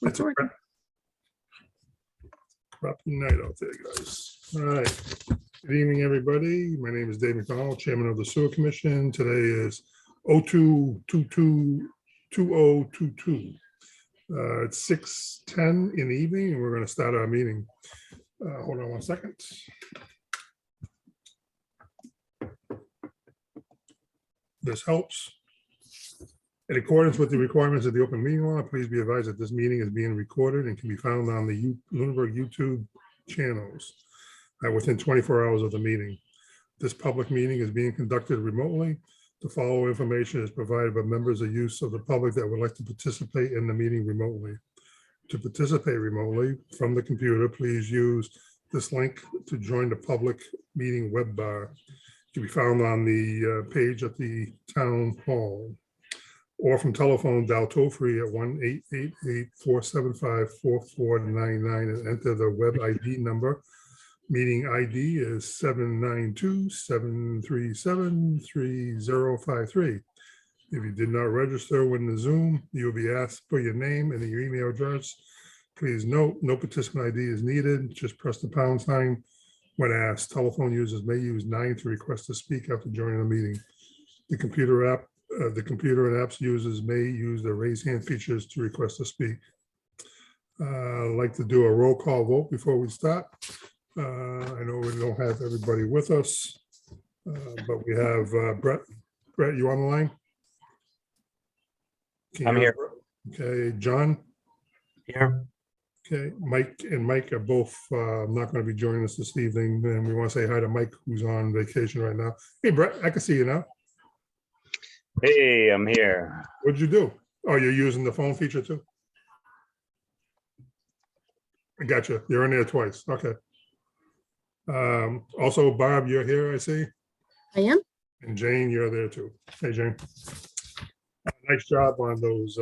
That's a crappy night out there, guys. All right. Good evening, everybody. My name is Dave McDonald, Chairman of the Sewer Commission. Today is 02/22/2022. It's 6:10 in the evening, and we're going to start our meeting. Hold on one second. This helps. In accordance with the requirements of the open meeting law, please be advised that this meeting is being recorded and can be found on the Lunenburg YouTube channels within 24 hours of the meeting. This public meeting is being conducted remotely. The following information is provided by members of use of the public that would like to participate in the meeting remotely. To participate remotely from the computer, please use this link to join the public meeting web bar. It can be found on the page at the town hall. Or from telephone, dial toll free at 1-888-475-4499 and enter the web ID number. Meeting ID is 792-737-3053. If you did not register when the Zoom, you will be asked for your name and your email address. Please note, no participant ID is needed. Just press the pound sign when asked. Telephone users may use 9 to request to speak after joining the meeting. The computer and apps users may use the raise hand features to request to speak. I'd like to do a roll call vote before we start. I know we don't have everybody with us, but we have Brett. Brett, you on the line? I'm here. Okay, John? Here. Okay, Mike and Mike are both not going to be joining us this evening, and we want to say hi to Mike, who's on vacation right now. Hey, Brett, I can see you now. Hey, I'm here. What'd you do? Oh, you're using the phone feature too? I got you. You're in there twice. Okay. Also, Barb, you're here, I see. I am. And Jane, you're there too. Hey, Jane. Nice job on those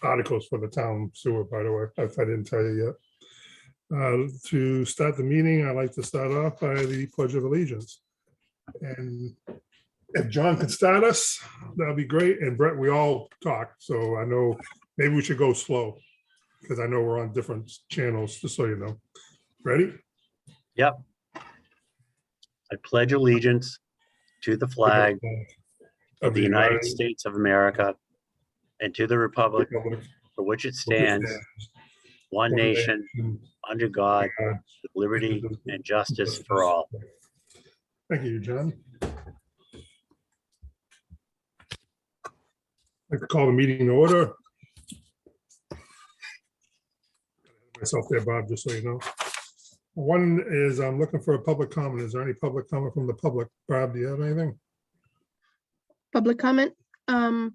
articles for the town sewer, by the way, if I didn't tell you yet. To start the meeting, I'd like to start off by the Pledge of Allegiance. And if John could start us, that'd be great. And Brett, we all talk, so I know maybe we should go slow because I know we're on different channels, just so you know. Ready? Yep. I pledge allegiance to the flag of the United States of America and to the republic for which it stands, one nation, under God, with liberty and justice for all. Thank you, John. I'd like to call the meeting in order. Myself there, Bob, just so you know. One is I'm looking for a public comment. Is there any public comment from the public? Bob, do you have anything? Public comment. I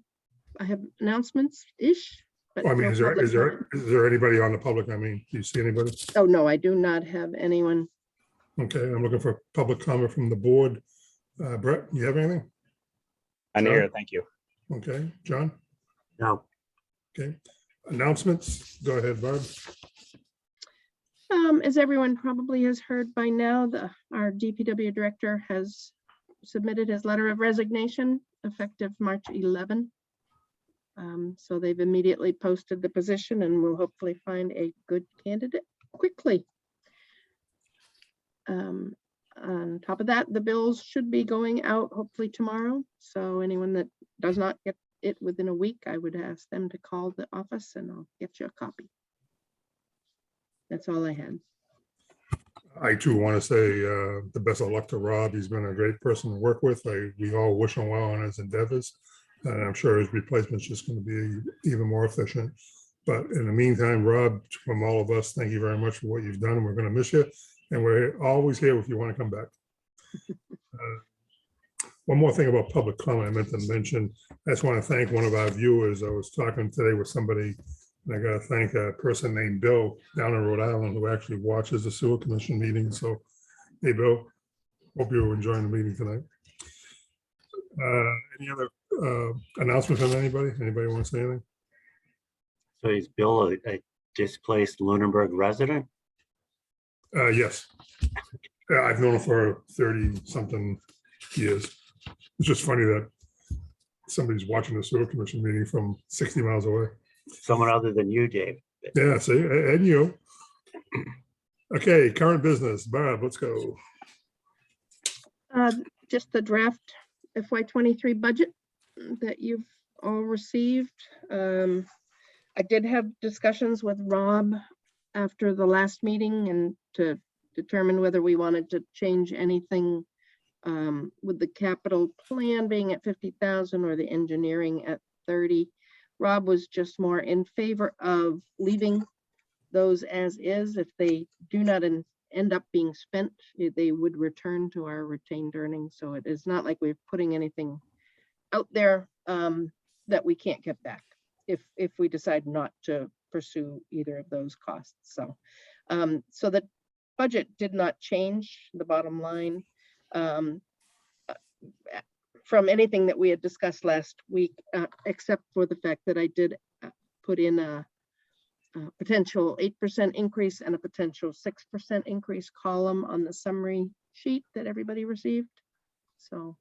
have announcements-ish. but I mean, no is there public comment. anybody on the public? I mean, do you see anybody? Oh, no, I do not have anyone. Okay, I'm looking for public comment from the board. Brett, you have anything? I'm John? here, thank you. Okay, John? No. Okay, announcements. Go ahead, Barb. As everyone probably has heard by now, our DPW director has submitted his letter of resignation effective March 11. So they've immediately posted the position and will hopefully find a good candidate quickly. On top of that, the bills should be going out hopefully tomorrow. So anyone that does not get it within a week, I would ask them to call the office and I'll get you a copy. That's all I had. I too want to say the best of luck to Rob. He's been a great person to work with. We all wish him well on his endeavors. And I'm sure his replacement is just going to be even more efficient. But in the meantime, Rob, from all of us, thank you very much for what you've done. And we're going to miss you. And we're always here if you want to come back. One more thing about public comment I meant to mention. I just want to thank one of our viewers. I was talking today with somebody, and I got to thank a person named Bill down in Rhode Island who actually watches the sewer commission meeting. So, hey, Bill, hope you're enjoying the meeting tonight. Any other announcements from anybody? Anybody want to say anything? So is Bill a displaced Lunenburg resident? Yes. I've known him for 30-something years. It's just funny that somebody's watching the sewer commission meeting from 60 miles away. Someone other than you, Dave. Yeah, see, and you. Okay, current business. Bob, let's go. Just the draft FY '23 budget that you've all received. I did have discussions with Rob after the last meeting and to determine whether we wanted to change anything with the capital plan being at 50,000 or the engineering at 30. Rob was just more in favor of leaving those as is. If they do not end up being spent, they would return to our retained earnings. So it is not like we're putting anything out there that we can't get back if we decide not to pursue either of those costs. So, so the budget did not change the bottom line from anything that we had discussed last week, except for the fact that I did put in a potential 8% increase and a potential 6% increase column on the summary sheet that everybody received. So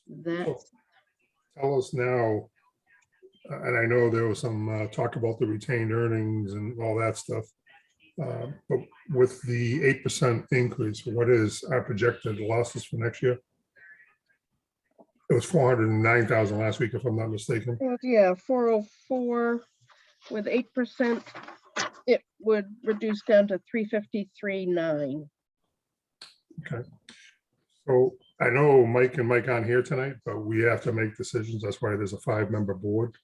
that's. Tell us now, and I know there was some talk about the retained earnings and all that stuff. But with the 8% increase, what is our projected losses for next year? It was 409,000 last week, if I'm not mistaken. Well, yeah, 404 with 8%, it would reduce down to 353.9. Okay. So I know Mike and Mike aren't here tonight, but we have to make decisions. That's why there's a 5-member board.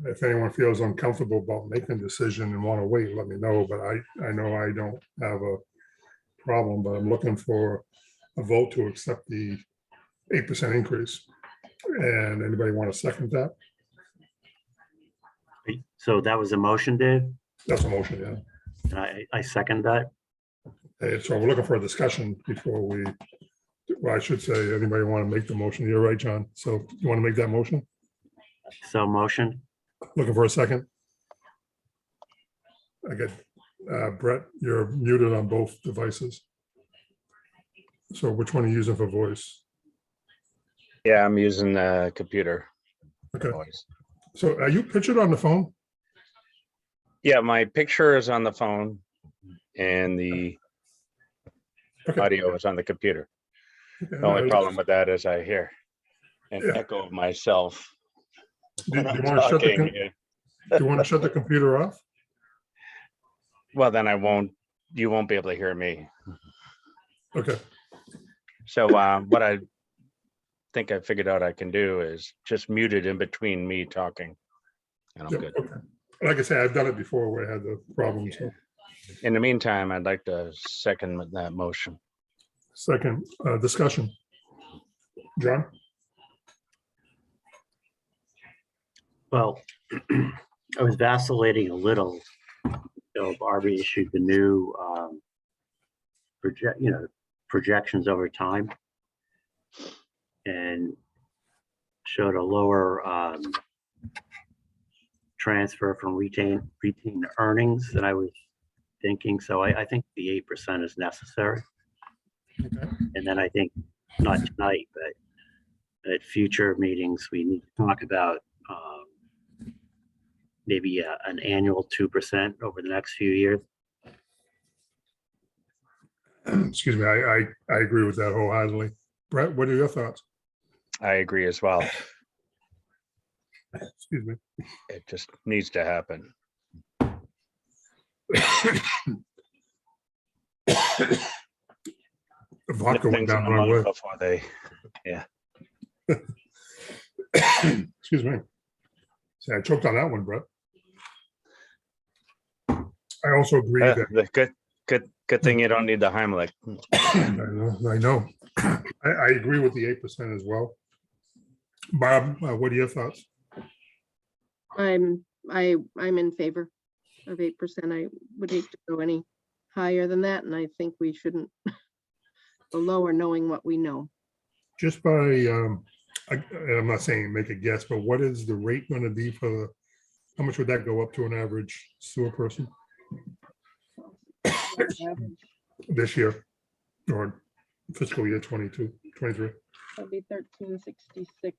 If anyone feels uncomfortable about making a decision and want to wait, let me know. But I know I don't have a problem, but I'm looking for a vote to accept the 8% increase. And anybody want to second that? So that was a motion, Dave? That's a motion, yeah. And I second that. And so we're looking for a discussion before we, well, I should say, anybody want to make the motion? You're right, John. So you want to make that motion? So motion. Looking for a second? I get, Brett, you're muted on both devices. So which one are you using for voice? Yeah, I'm using the computer. Okay. Voice. So are you pictured on the phone? Yeah, my picture is on the phone and the Okay. audio is on the computer. Okay, The only I- problem with that is I hear an Yeah. echo of myself. Do when you I'm want to shut the, talking. do you want to shut the computer off? Well, then you won't be able to hear me. Okay, So what I think I figured out I can do is just mute it in between me talking. And I'm yeah, good. okay. Like I said, I've done it before where I had the problem, so. In the meantime, I'd like to second that motion. Second, discussion. John? Well, I was vacillating a little. So Barbie issued the new projections over time and showed a lower transfer from retained earnings than I was thinking. So I think the 8% is necessary. Okay. And then I think not tonight, but at future meetings, we need to talk about maybe an annual 2% over the next few years. Excuse me, I agree with that wholeheartedly. Brett, what are your thoughts? I agree as well. Excuse me. It just needs to happen. The vodka went Things in down the the wrong way. month before they, Excuse me. See, I choked on that one, Brett. I also agree that, the good thing you don't need the Heimlich. I know. I agree with the 8% as well. Bob, what are your thoughts? I'm in favor of 8%. I would hate to go any higher than that, and I think we shouldn't go lower knowing what we know. Just by, and I'm not saying make a guess, but what is the rate going to be for, how much would that go up to an average sewer person this year or fiscal year 22, 23? That'll be 1366.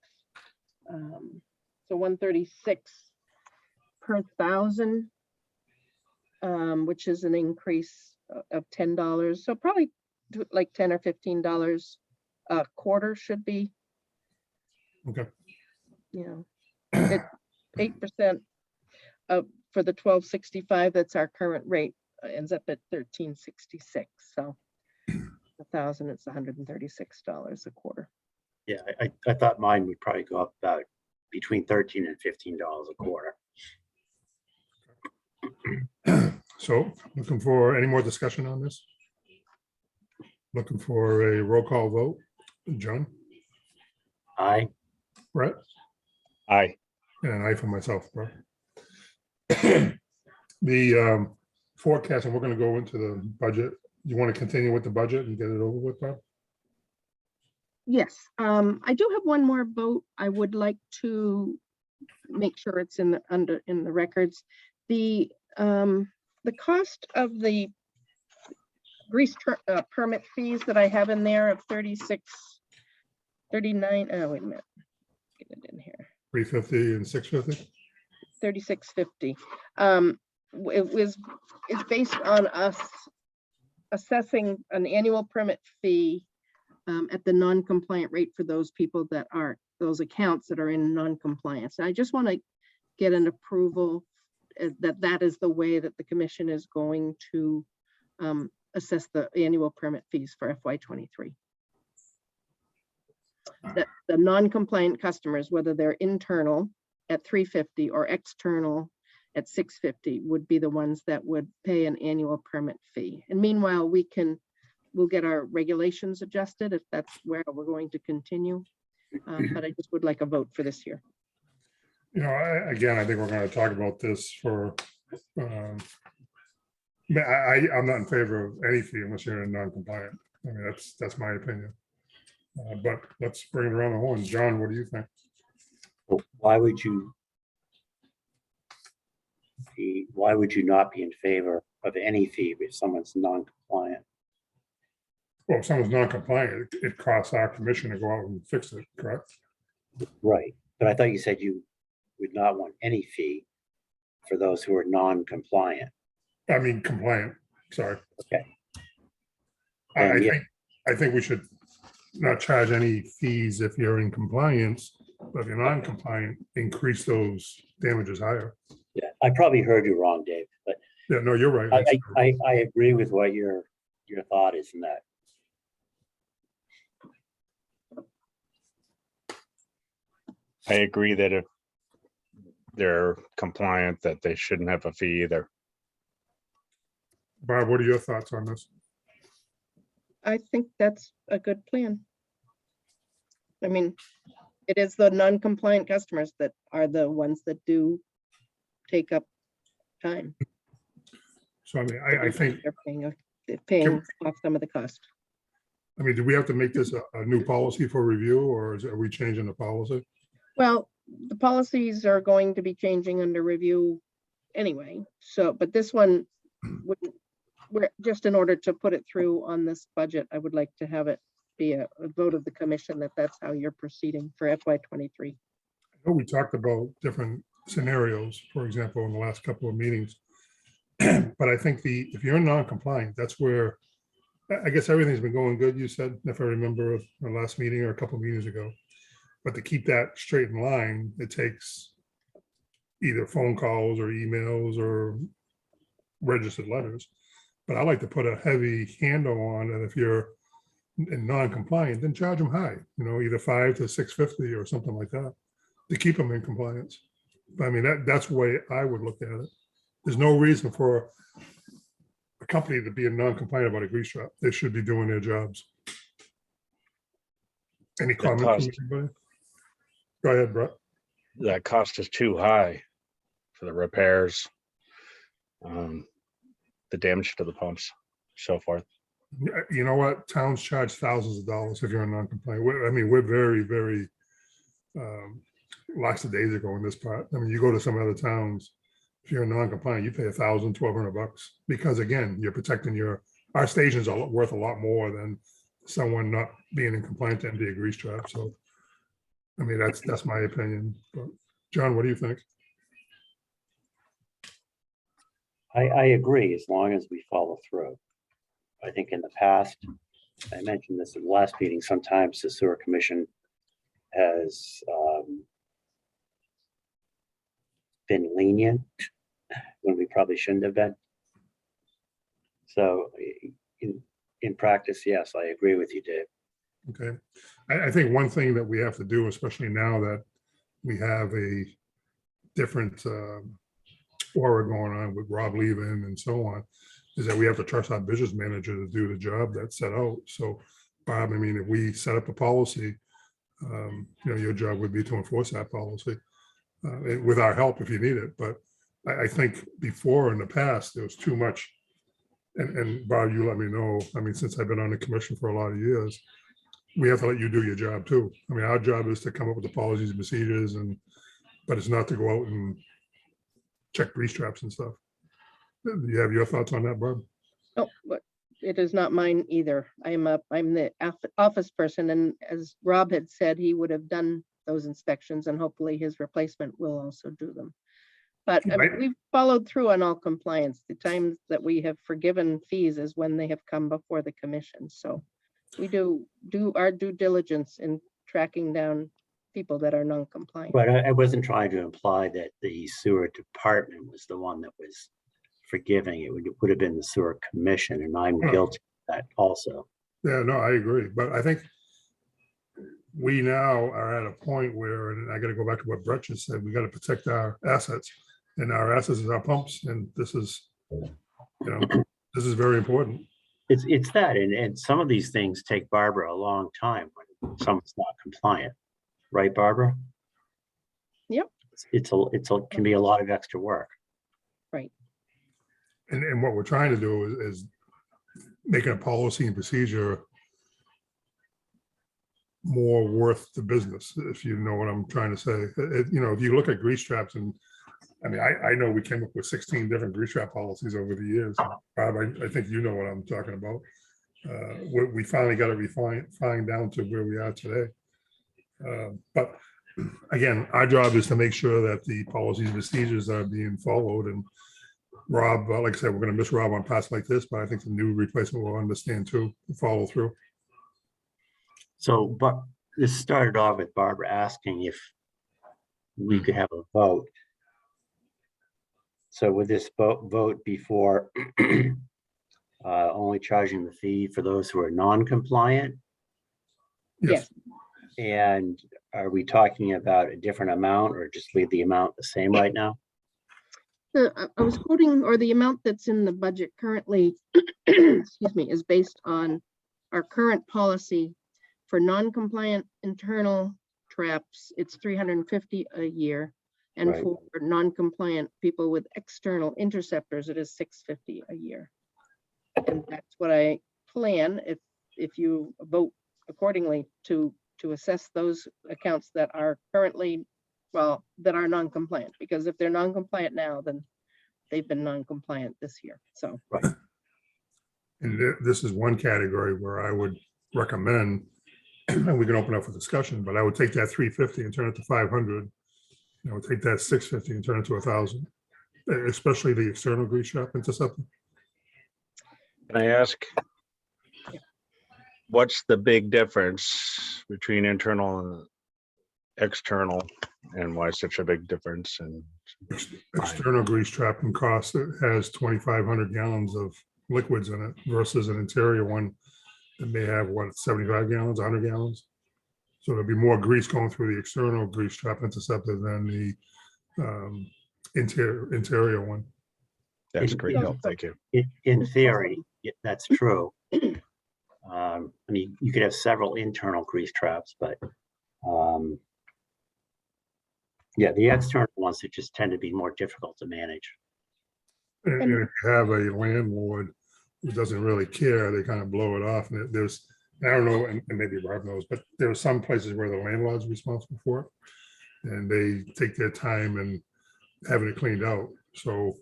So 136 per thousand, which is an increase of $10. So probably like $10 or $15 a quarter should be, Okay, you know, it's 8% for the 1265. That's our current rate, ends up at 1366. So 1,000, it's $136 a quarter. Yeah, I thought mine would probably go up about between $13 and $15 a quarter. so looking for any more discussion on this? Looking for a roll call vote. John, Aye. Brett, Aye. and an aye for myself, Brett. The forecast, and we're gonna go into the budget. You want to continue with the budget and get it over with, Bob? Yes, I do have one more vote. I would like to make sure it's in the records. The cost of the grease permit fees that I have in there of 36.39. Oh, wait a minute. Get it in here. 350 and 650? 36.50. It's based on us assessing an annual permit fee at the non-compliant rate for those people that are, those accounts that are in non-compliance. I just want to get an approval that is the way that the commission is going to assess the annual permit fees for FY23. That the non-compliant customers, whether they're internal at 350 or external at 650, would be the ones that would pay an annual permit fee. And meanwhile, we'll get our regulations adjusted if that's where we're going to continue. But I just would like a vote for this year. You know, again, I think we're going to talk about this for, I'm not in favor of any fee unless you're in non-compliant. I mean, that's my opinion. But let's bring it around the horn. John, what do you think? Well, why would you not be in favor of any fee if someone's non-compliant? Well, if someone's non-compliant, it costs our commission to go out and fix it, correct? Right, but I thought you said you would not want any fee for those who are non-compliant. I mean, compliant, sorry. Okay. I think we should not charge any fees if you're in compliance, but if you're non-compliant, increase those damages higher. Yeah, I probably heard you wrong, Dave, but Yeah, no, you're right. That's true. I agree with what your thought is in that. I agree that if they're compliant, that they shouldn't have a fee either. Bob, what are your thoughts on this? I think that's a good plan. I mean, it is the non-compliant customers that are the ones that do take up time. So I mean, I think, They're paying off some of the cost. I mean, do we have to make this a new policy for review, or are we changing the policy? Well, the policies are going to be changing under review anyway. So, but this one, we're just in order to put it through on this budget, I would like to have it be a vote of the commission that that's how you're proceeding for FY23. I know we talked about different scenarios, for example, in the last couple of meetings. But I think if you're non-compliant, that's where, I guess everything's been going good, you said, if I remember the last meeting or a couple of meetings ago. But to keep that straight in line, it takes either phone calls or emails or registered letters. But I like to put a heavy handle on it. If you're in non-compliant, then charge them high, you know, either $5 to $650 or something like that to keep them in compliance. But I mean, that's the way I would look at it. There's no reason for a company to be non-compliant about a grease trap. They should be doing their jobs. Any comments from anybody? Go ahead, Brett. That cost is too high for the repairs, the damage to the pumps, so forth. You know what? Towns charge thousands of dollars if you're non-compliant. I mean, we're very, very lackadaisical in this part. I mean, you go to some other towns, if you're non-compliant, you pay $1,000, $1,200 because again, you're protecting our stations are worth a lot more than someone not being in compliant to empty a grease trap. So, I mean, that's my opinion. But John, what do you think? I agree, as long as we follow through. I think in the past, I mentioned this in the last meeting, sometimes the sewer commission has been lenient when we probably shouldn't have been. So in practice, yes, I agree with you, Dave. Okay, I think one thing that we have to do, especially now that we have a different aura going on with Rob leaving and so on, is that we have to trust our business manager to do the job that's set out. So Bob, I mean, if we set up a policy, your job would be to enforce that policy with our help if you need it. But I think before in the past, there was too much. And Bob, you let me know, I mean, since I've been on the commission for a lot of years, we have to let you do your job too. I mean, our job is to come up with the policies and procedures but it's not to go out and check grease traps and stuff. Do you have your thoughts on that, Bob? Oh, but it is not mine either. I'm the office person, and as Rob had said, he would have done those inspections, and hopefully his replacement will also do them. But I mean, Right. we've followed through on all compliance. The times that we have forgiven fees is when they have come before the commission. So we do our due diligence in tracking down people that are non-compliant. But I wasn't trying to imply that the sewer department was the one that was forgiving. It would have been the sewer commission, and I'm Oh. guilty of that also. Yeah, no, I agree. But I think we now are at a point where, and I got to go back to what Brett just said, we got to protect our assets. And our assets is our pumps. And this is very important. It's that, and some of these things take Barbara a long time when someone's not compliant, right, Barbara? Yep. It can be a lot of extra work. Right. And what we're trying to do is making a policy and procedure more worth the business, if you know what I'm trying to say. If you look at grease traps, and I mean, I know we came up with 16 different grease trap policies over the years. Bob, I think you know what I'm talking about. We finally got it refined down to where we are today. But again, our job is to make sure that the policies and procedures are being followed. And Rob, like I said, we're going to miss Rob on parts like this, but I think the new replacement will understand too, follow through. So, but this started off with Barbara asking if we could have a vote. So would this vote be for only charging the fee for those who are non-compliant? Yes. And are we talking about a different amount, or just leave the amount the same right now? I was quoting, or the amount that's in the budget currently, excuse me, is based on our current policy for non-compliant internal traps. It's $350 a year. And Right. for non-compliant people with external interceptors, it is $650 a year. And that's what I plan if you vote accordingly to assess those accounts that are currently, that are non-compliant, because if they're non-compliant now, then they've been non-compliant this year. So. Right. And this is one category where I would recommend, and we can open up for discussion, but I would take that 350 and turn it to 500. Take that 650 and turn it to 1,000, especially the external grease trap interceptor. Can I ask, what's the big difference between internal and external, and why such a big difference? And External grease trap and cost, it has 2,500 gallons of liquids in it versus an interior one that may have 75 gallons, 100 gallons. So there'll be more grease going through the external grease trap interceptor than the interior one. that's great help. Thank you. In theory, that's true. I mean, you could have several internal grease traps, but yeah, the external ones that just tend to be more difficult to manage. And if you have a landlord who doesn't really care, they kind of blow it off. And there's, I don't know, and maybe Rob knows, but there are some places where the landlord's responsible for it. And they take their time and having it cleaned out. So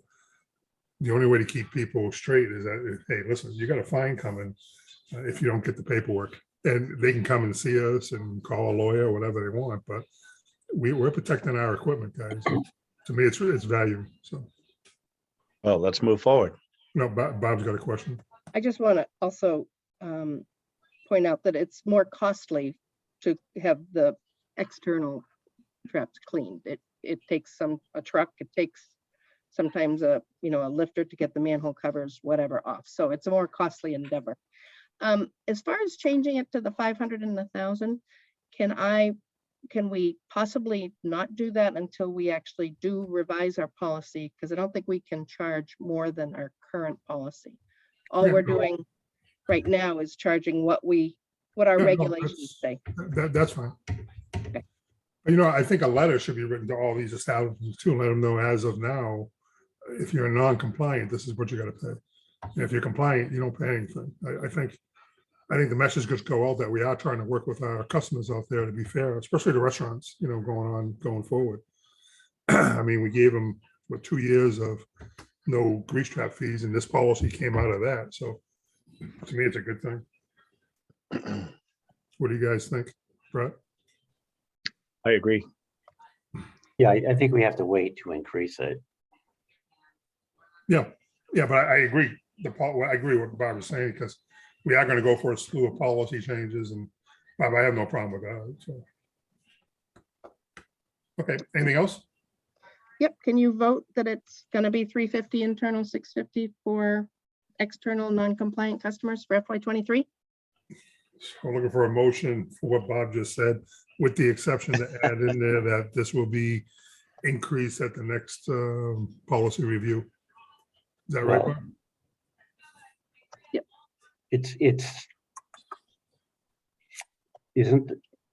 the only way to keep people straight is that, hey, listen, you got a fine coming if you don't get the paperwork. And they can come and see us and call a lawyer or whatever they want, but we're protecting our equipment, guys. To me, it's value. So Well, let's move forward. No, Bob's got a question. I just want to also point out that it's more costly to have the external traps cleaned. It takes a truck, it takes sometimes a lifter to get the manhole covers, whatever off. So it's a more costly endeavor. As far as changing it to the 500 and 1,000, can we possibly not do that until we actually do revise our policy? Because I don't think we can charge more than our current policy. All Yeah, we're no. doing right now is charging what our Yeah, no, regulations say. That's fine. I think a letter should be written to all these establishments too, let them know as of now, if you're non-compliant, this is what you gotta pay. And if you're compliant, you don't pay anything. I think the message could go out that we are trying to work with our customers out there to be fair, especially the restaurants, going forward. I mean, we gave them, 2 years of no grease trap fees, and this policy came out of that, so to me, it's a good thing. What do you guys think, Brett? I agree. Yeah, I think we have to wait to increase it. Yeah, but I agree. I agree with what Bob was saying, because we are gonna go for a slew of policy changes, and Bob, I have no problem with that, so. Okay, anything else? Yep, can you vote that it's gonna be 350 internal, 650 for external non-compliant customers for FY '23? So looking for a motion for what Bob just said, with the exception to add in there that this will be increased at the next policy review. Is that right, Well, Bob?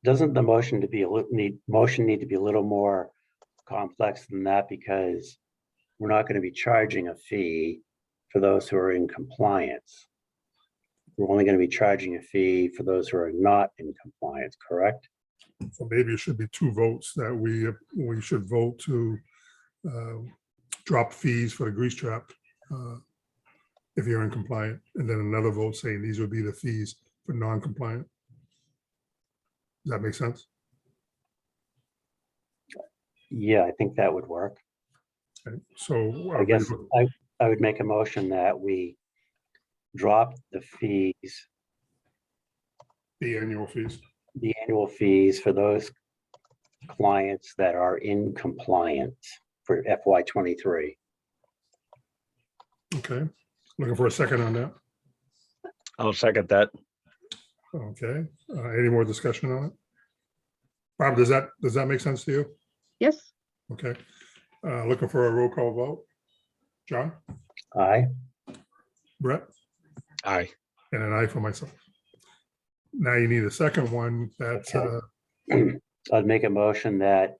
Doesn't the motion need to be a little more complex than that, because we're not going to be charging a fee for those who are in compliance. We're only going to be charging a fee for those who are not in compliance, correct? So maybe it should be 2 votes that we should vote to drop fees for the grease trap if you're in compliant, and then another vote saying these would be the fees for non-compliant. Does that make sense? Yeah, I think that would work. Okay, so I guess I would make a motion that we drop the fees, the annual fees. the annual fees for those clients that are in compliance for FY '23. Okay, looking for a second on that. I'll second that. Okay, any more discussion on it? Bob, does that make sense to you? Yes, Okay, looking for a roll call vote. John, Aye. Brett, Aye. and an aye for myself. Now you need a second one that's, Okay. I'd make a motion that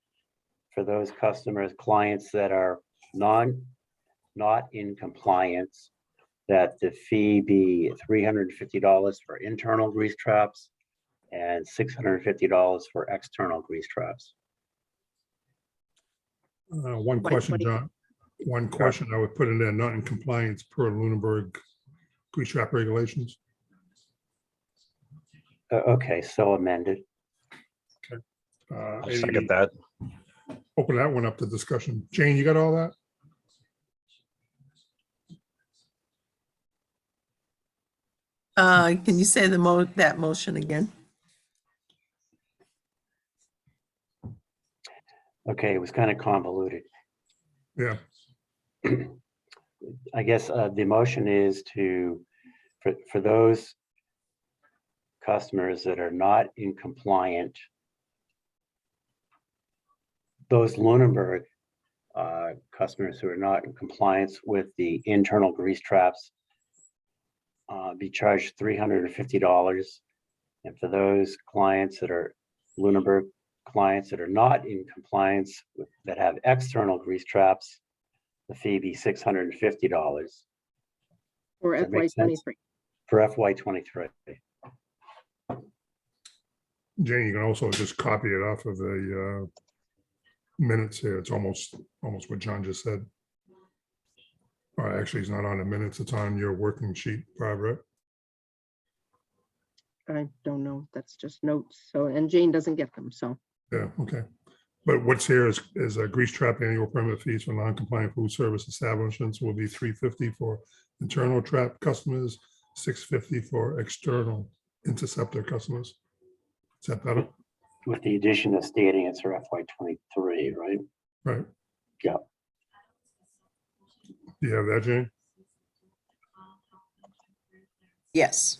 for those customers, clients that are not in compliance, that the fee be $350 for internal grease traps and $650 for external grease traps. one question, John. One question I would put in there, not in compliance per Lunenburg grease trap regulations. Okay, so amended. I'll second that. Open that one up to discussion. Jane, you got all that? Can you say that motion again? Okay, it was kind of convoluted. Yeah, I guess the motion is for those customers that are not in compliant, those Lunenburg customers who are not in compliance with the internal grease traps be charged $350. And for those clients that are Lunenburg clients that are not in compliance that have external grease traps, the fee be $650 for Does that FY make sense? '23. for FY '23. Jane, you can also just copy it off of the minutes here. It's almost what John just said. Actually, it's not on the minutes. It's on your working sheet, Barbara. I don't know, that's just notes. So, and Jane doesn't get them, so. Yeah, okay. But what's here is a grease trap annual permit fees for non-compliant food service establishments will be $350 for internal trap customers, $650 for external interceptor customers. Is that better? With the addition of stating it's for FY '23, right? Right. Yeah. Do you have that, Jane? Yes.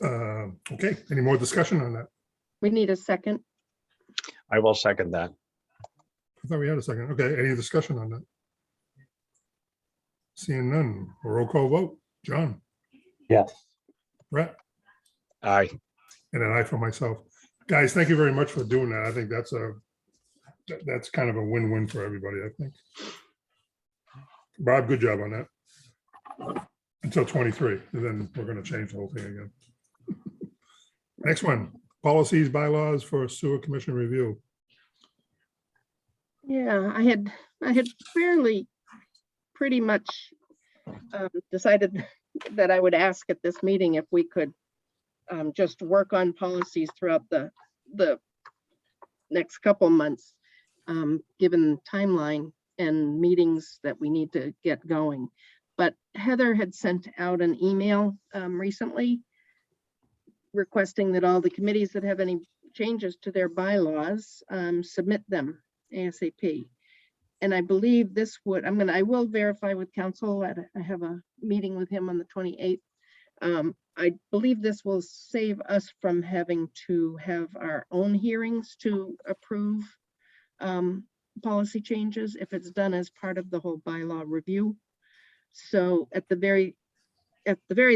Okay, any more discussion on that? We need a second. I will second that. I thought we had a second. Okay, any discussion on that? Seeing none, a roll call vote. John, Yes. Brett, Aye. and an aye for myself. Guys, thank you very much for doing that. I think that's kind of a win-win for everybody, I think. Bob, good job on that. Until 23, and then we're gonna change the whole thing again. Next one, policies, bylaws for sewer commission review. Yeah, I had fairly pretty much decided that I would ask at this meeting if we could just work on policies throughout the next couple months, given timeline and meetings that we need to get going. But Heather had sent out an email recently requesting that all the committees that have any changes to their bylaws submit them ASAP. And I believe this would, I will verify with council. I have a meeting with him on the 28th. I believe this will save us from having to have our own hearings to approve policy changes if it's done as part of the whole bylaw review. So at the very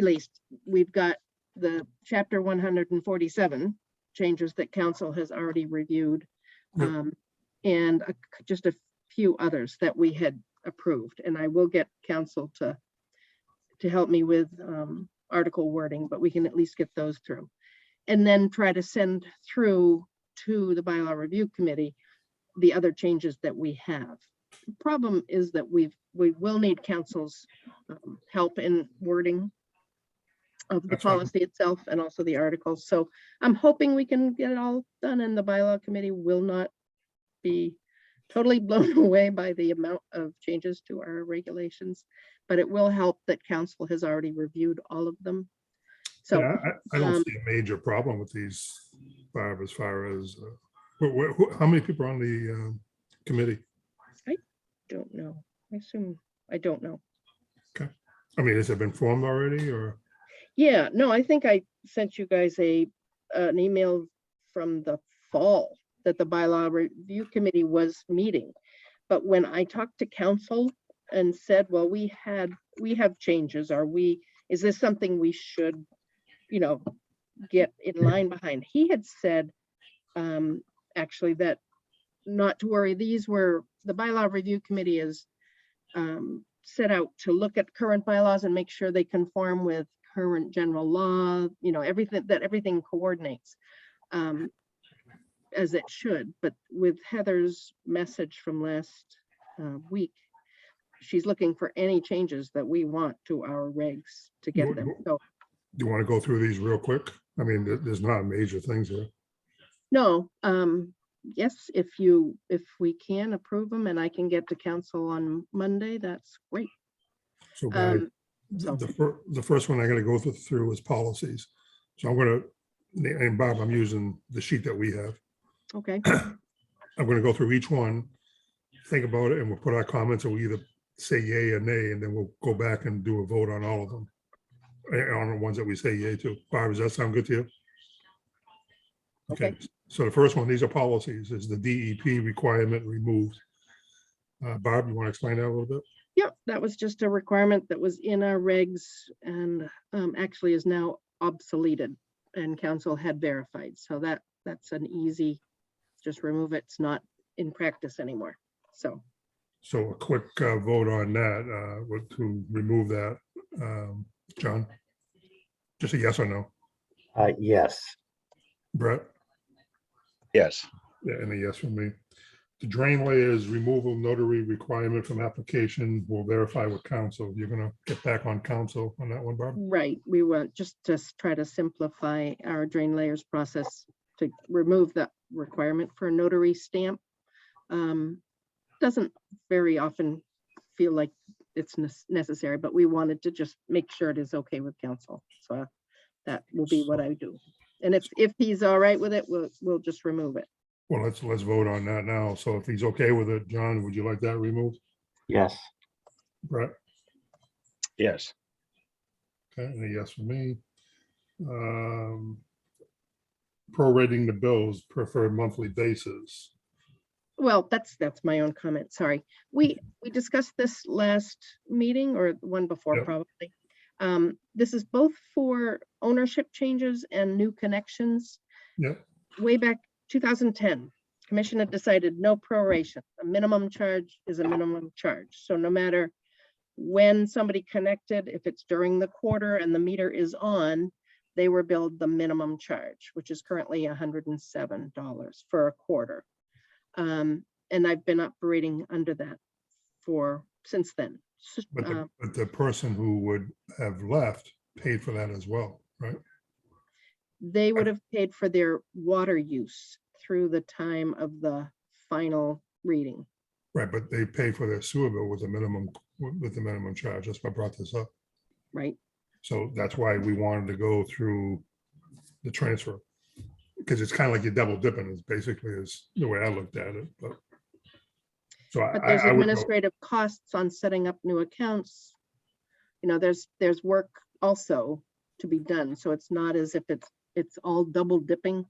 least, we've got the chapter 147 changes that council has already reviewed, and just a few others that we had approved. And I will get council to help me with article wording, but we can at least get those through. And then try to send through to the bylaw review committee the other changes that we have. The problem is that we will need council's help in wording of the That's fine. policy itself and also the articles. So I'm hoping we can get it all done, and the bylaw committee will not be totally blown away by the amount of changes to our regulations, but it will help that council has already reviewed all of them. So Yeah, I don't see a major problem with these, Barb, as far as, how many people are on the committee? don't know. I assume, I don't know. I mean, has it been formed already, or? Yeah, no, I think I sent you guys an email from the fall that the bylaw review committee was meeting. But when I talked to council and said, well, we have changes, is this something we should, get in line behind? He had said, actually, that not to worry, the bylaw review committee is set out to look at current bylaws and make sure they conform with current general law, everything coordinates as it should. But with Heather's message from last week, she's looking for any changes that we want to our regs to get them. So Do you want to go through these real quick? I mean, there's not major things here. no, yes, if we can approve them and I can get to council on Monday, that's great. So guys, So the first one I gotta go through is policies. So I'm gonna, and Bob, I'm using the sheet that we have. okay, I'm gonna go through each one, think about it, and we'll put our comments, and we'll either say yay or nay, and then we'll go back and do a vote on all of them. On the ones that we say yay to. Bob, does that sound good to you? Okay. So the first one, these are policies, is the DEP requirement removed. Bob, you want to explain that a little bit? yep, that was just a requirement that was in our regs and actually is now obsoleted, and council had verified. So that's an easy, just remove it. It's not in practice anymore. So So a quick vote on that, to remove that. John? Just a yes or no? Yes. Brett? Yes. Yeah, and a yes from me. The drain layers removal notary requirement from application will verify with council. You're gonna get back on council on that one, Barb? right, we want just to try to simplify our drain layers process to remove the requirement for a notary stamp. Doesn't very often feel like it's necessary, but we wanted to just make sure it is okay with council. So that will be what I do. And if he's all right with it, we'll just remove it. Well, let's vote on that now. So if he's okay with it, John, would you like that removed? Yes. Brett? Yes. Okay, and a yes for me. Prorating the bills preferred monthly basis. Well, that's my own comment. Sorry. We discussed this last meeting or the one before Yep. probably. This is both for ownership changes and new connections. Yep. Way back 2010, commission had decided no proration. A minimum charge is a minimum charge. So no matter when somebody connected, if it's during the quarter and the meter is on, they were billed the minimum charge, which is currently $107 for a quarter. And I've been operating under that since then. But the person who would have left paid for that as well, right? They would have paid for their water use through the time of the final reading. Right, but they pay for their sewer bill with the minimum charge. That's why I brought this up. Right. So that's why we wanted to go through the transfer. Because it's kind of like you're double dipping is basically is the way I looked at it, but. So But there's I would go, administrative costs on setting up new accounts. You know, there's work also to be done. So it's not as if it's all double dipping.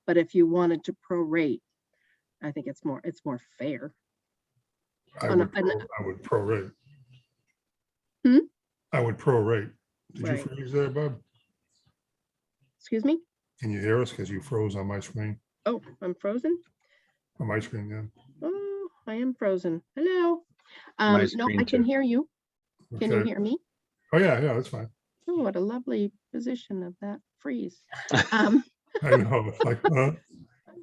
But if you wanted to prorate, I think it's more fair. I would prorate. Hmm? I would prorate. Did you Right. freeze there, Bob? Excuse me? Can you hear us? Because you froze on my screen. Oh, I'm frozen? On my screen, yeah. Oh, I am frozen. Hello? My No, screen I can too. hear you. Can you Okay. hear me? Oh, yeah, that's fine. Oh, what a lovely position of that freeze. Um, I know, it's like,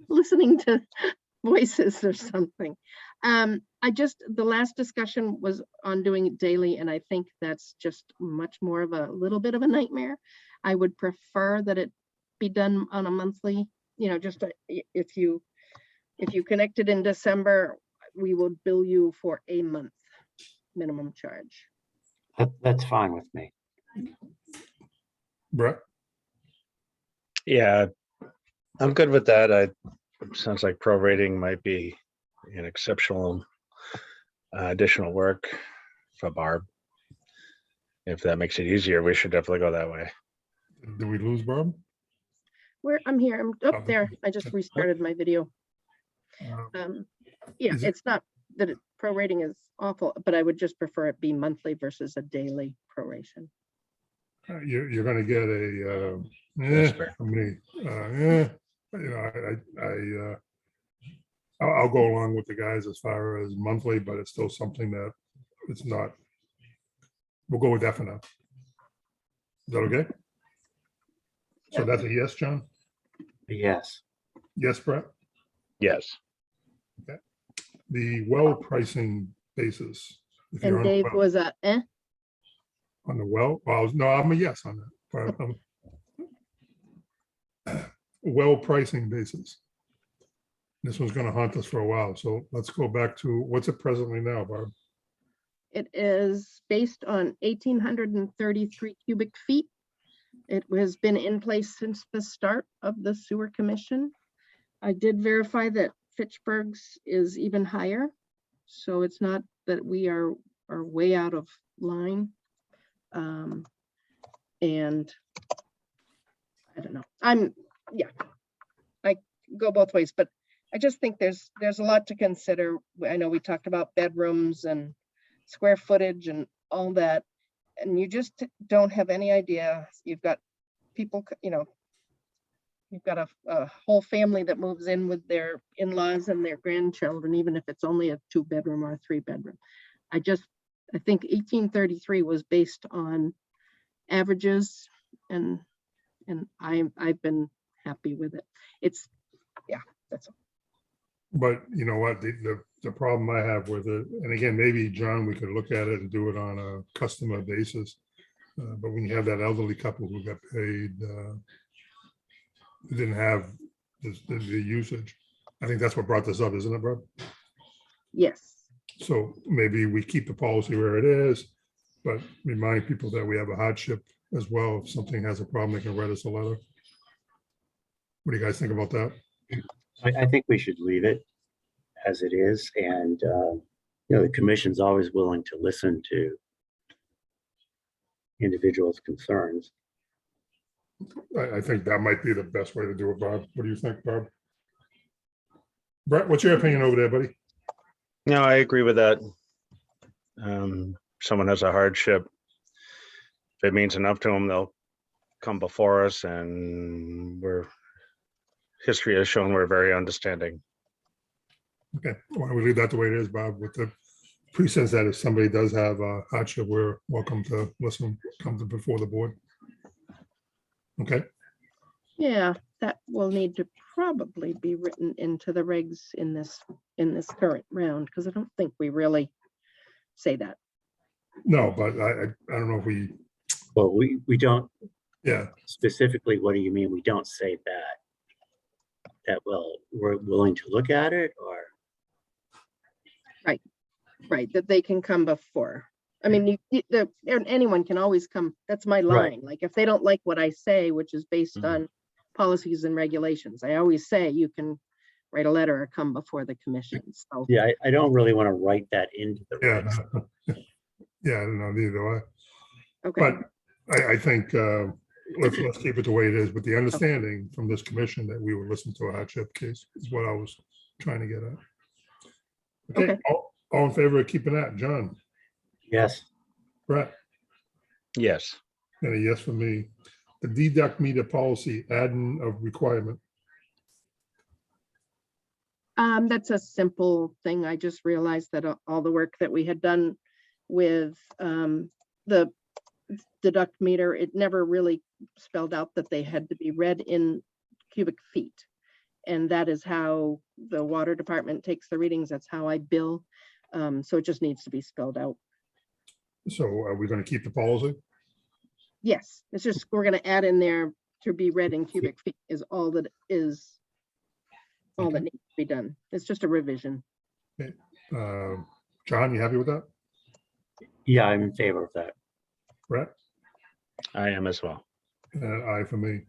listening to voices or something. The last discussion was on doing it daily, and I think that's just much more of a little bit of a nightmare. I would prefer that it be done on a monthly, if you connected in December, we will bill you for a month minimum charge. That's fine with me. Brett, Yeah, I'm good with that. Sounds like prorating might be an exceptional additional work for Barb. If that makes it easier, we should definitely go that way. did we lose Barb? I'm here, I'm Oh, up there. I just restarted my video. Yeah, Is it- it's not that prorating is awful, but I would just prefer it be monthly versus a daily proration. You're gonna get a, That's fair. from me, I'll go along with the guys as far as monthly, but it's still something that it's not. We'll go with that for now. Is that okay? So that's a yes, John? Yes. Yes, Brett? Yes. The well pricing basis. if you're And on the Dave well- was On the well, no, I'm a yes on that. Well pricing basis. This one's gonna haunt us for a while, so let's go back to, what's it presently now, Barb? It is based on 1,833 cubic feet. It has been in place since the start of the sewer commission. I did verify that Fitchburg's is even higher. So it's not that we are way out of line. And I don't know, I go both ways, but I just think there's a lot to consider. I know we talked about bedrooms and square footage and all that, and you just don't have any idea. You've got people, you've got a whole family that moves in with their in-laws and their grandchildren, even if it's only a 2-bedroom or a 3-bedroom. I think 1833 was based on averages, and I've been happy with it. That's all. But you know what, the problem I have with it, and again, maybe John, we could look at it and do it on a customer basis. But when you have that elderly couple who got paid, who didn't have the usage. I think that's what brought this up, isn't it, Brad? Yes, So maybe we keep the policy where it is, but remind people that we have a hardship as well. If something has a problem, they can write us a letter. What do you guys think about that? I think we should leave it as it is, and, the commission's always willing to listen to individuals' concerns. I think that might be the best way to do it, Bob. What do you think, Bob? Brett, what's your opinion over there, buddy? No, I agree with that. Someone has a hardship. If it means enough to them, they'll come before us, and history has shown we're very understanding. Okay, why don't we leave that the way it is, Bob, with the pretense that if somebody does have a hardship, we're welcome to listen, come to before the board. Okay, yeah, that will need to probably be written into the regs in this current round, because I don't think we really say that. no, but I don't know if we, Well, we don't yeah, specifically, what do you mean? We don't say that we're willing to look at it, or? Right, that they can come before. I mean, anyone can always come, that's my Right. line. Like, if they don't like what I say, which is based Mhm. on policies and regulations, I always say you can write a letter or come before the commission. So, Yeah, I don't really want to write that into the yeah. regs. Yeah, I don't know, neither do I. okay, But I think let's keep it the way it is, with the understanding from this commission that we would listen to a hardship case is what I was trying to get at. Okay, Okay. all in favor of keeping that, John, Yes, Brett, Yes. and a yes for me. The deduct meter policy, adding of requirement. that's a simple thing. I just realized that all the work that we had done with the deduct meter, it never really spelled out that they had to be read in cubic feet. And that is how the water department takes the readings. That's how I bill. So it just needs to be spelled out. So are we going to keep the policy? Yes, it's just, we're gonna add in there to be read in cubic feet is all that Okay. needs to be done. It's just a revision. John, you happy with that? yeah, I'm in favor of that. Brett? I am as well. And aye for me.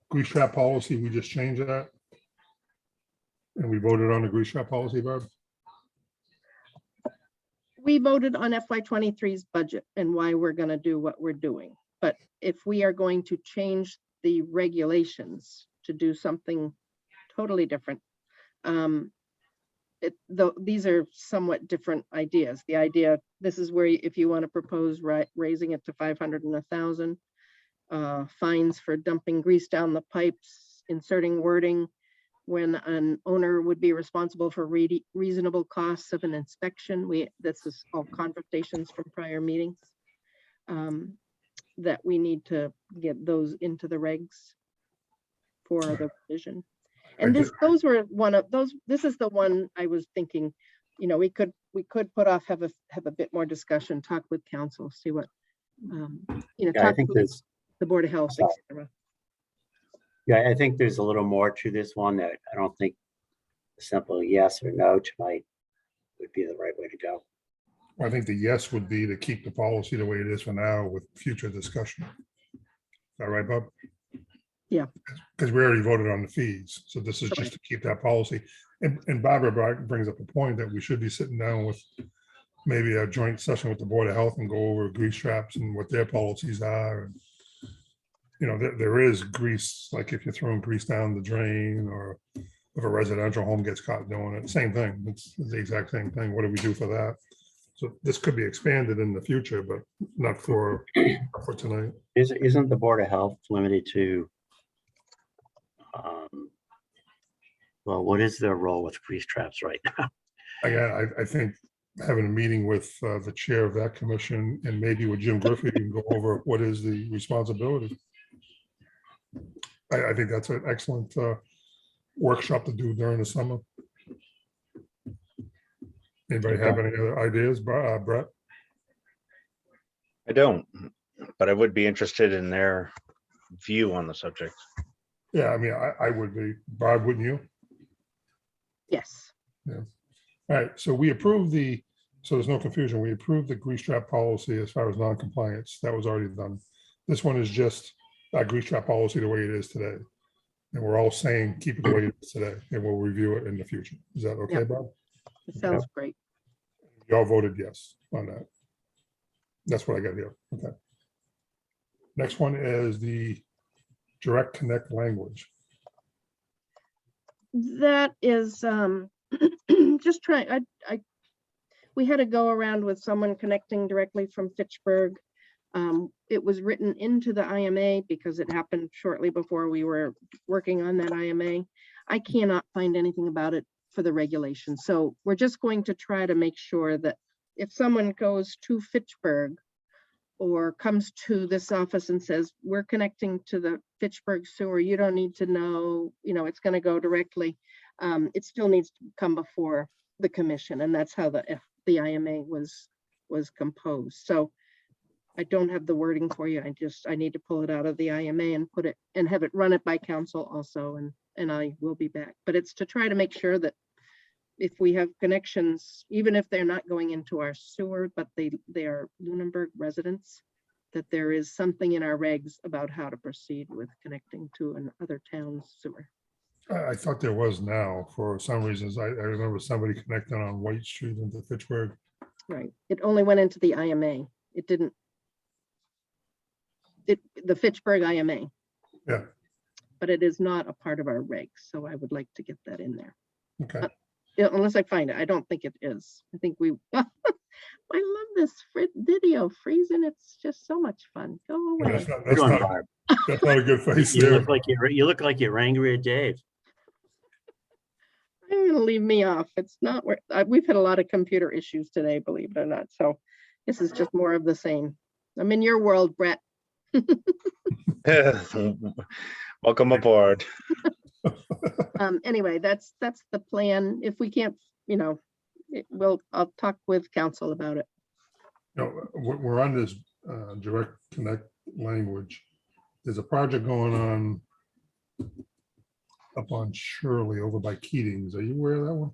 Grease trap policy, we just changed that. And we voted on the grease trap policy, Barb? We voted on FY 23's budget and why we're gonna do what we're doing. But if we are going to change the regulations to do something totally different, these are somewhat different ideas. The idea, this is where if you want to propose raising it to 500 and 1,000, fines for dumping grease down the pipes, inserting wording when an owner would be responsible for reasonable costs of an inspection. This is all conversations from prior meetings. That we need to get those into the regs for the revision. And those were one of those, this is the one I was thinking, we could put off, have a bit more discussion, talk with council, see what, Yeah, I talk think with there's, the Board of Health, et cetera. yeah, I think there's a little more to this one that I don't think a simple yes or no tonight would be the right way to go. I think the yes would be to keep the policy the way it is for now with future discussion. Is that right, Bob? Yeah. Because we already voted on the fees, so this is just to keep that policy. And Barbara brings up a point that we should be sitting down with maybe a joint session with the Board of Health and go over grease traps and what their policies are. There is grease, like if you're throwing grease down the drain or if a residential home gets caught doing it, same thing. It's the exact same thing. What do we do for that? So this could be expanded in the future, but not for tonight. Isn't the Board of Health limited to, well, what is their role with grease traps right now? Again, I think having a meeting with the chair of that commission and maybe with Jim Griffey, we can go over what is the responsibility. I think that's an excellent workshop to do during the summer. Anybody have any other ideas, Brett? I don't, but I would be interested in their view on the subject. Yeah, I mean, I would be. Barb, wouldn't you? Yes, All right, so we approved so there's no confusion, we approved the grease trap policy as far as non-compliance. That was already done. This one is just a grease trap policy the way it is today. And we're all saying, keep it the way it is today, and we'll review it in the future. Is that okay, Yep. Bob? it sounds great. You all voted yes on that. That's what I got here. Okay. Next one is the direct connect language. That is, just trying, we had to go around with someone connecting directly from Fitchburg. It was written into the IMA because it happened shortly before we were working on that IMA. I cannot find anything about it for the regulation. So we're just going to try to make sure that if someone goes to Fitchburg or comes to this office and says, we're connecting to the Fitchburg sewer, you don't need to know, it's going to go directly. It still needs to come before the commission, and that's how the IMA was composed. So I don't have the wording for you. I need to pull it out of the IMA and put it and have it run it by council also, and I will be back. But it's to try to make sure that if we have connections, even if they're not going into our sewer, but they are Lunenburg residents, that there is something in our regs about how to proceed with connecting to another town's sewer. I thought there was now, for some reasons. I remember somebody connecting on White Street into Fitchburg. Right. It only went into the IMA. It didn't. The Fitchburg IMA. Yeah. But it is not a part of our regs, so I would like to get that in there. Okay. Yeah, unless I find it. I don't think it is. I think we, I love this video freezing. It's just so much fun. Go away. That's not, Good one, Barb. that's not a good face You there. look like you're angry at Dave. I'm gonna leave me off. It's not where, we've had a lot of computer issues today, believe it or not. So this is just more of the same. I'm in your world, Brett. Welcome aboard. Anyway, that's the plan. If we can't, I'll talk with council about it. We're on this direct connect language. There's a project going on up on Shirley over by Keating's. Are you aware of that one?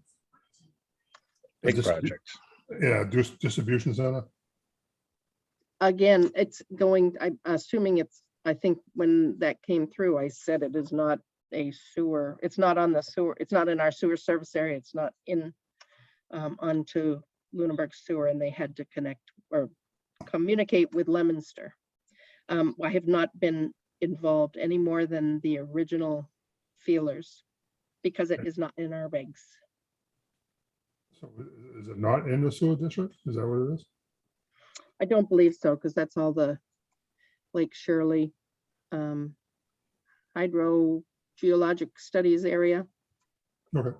Big Dis- project. Yeah, distribution center. Again, it's going, I'm assuming I think when that came through, I said it is not a sewer. It's not on the sewer. It's not in our sewer service area. It's not in onto Lunenburg sewer, and they had to connect or communicate with Leominster. I have not been involved any more than the original feelers because it is not in our regs. So is it not in the sewer district? Is that what it is? I don't believe so, because that's all the Lake Shirley hydrogeologic studies area, Okay.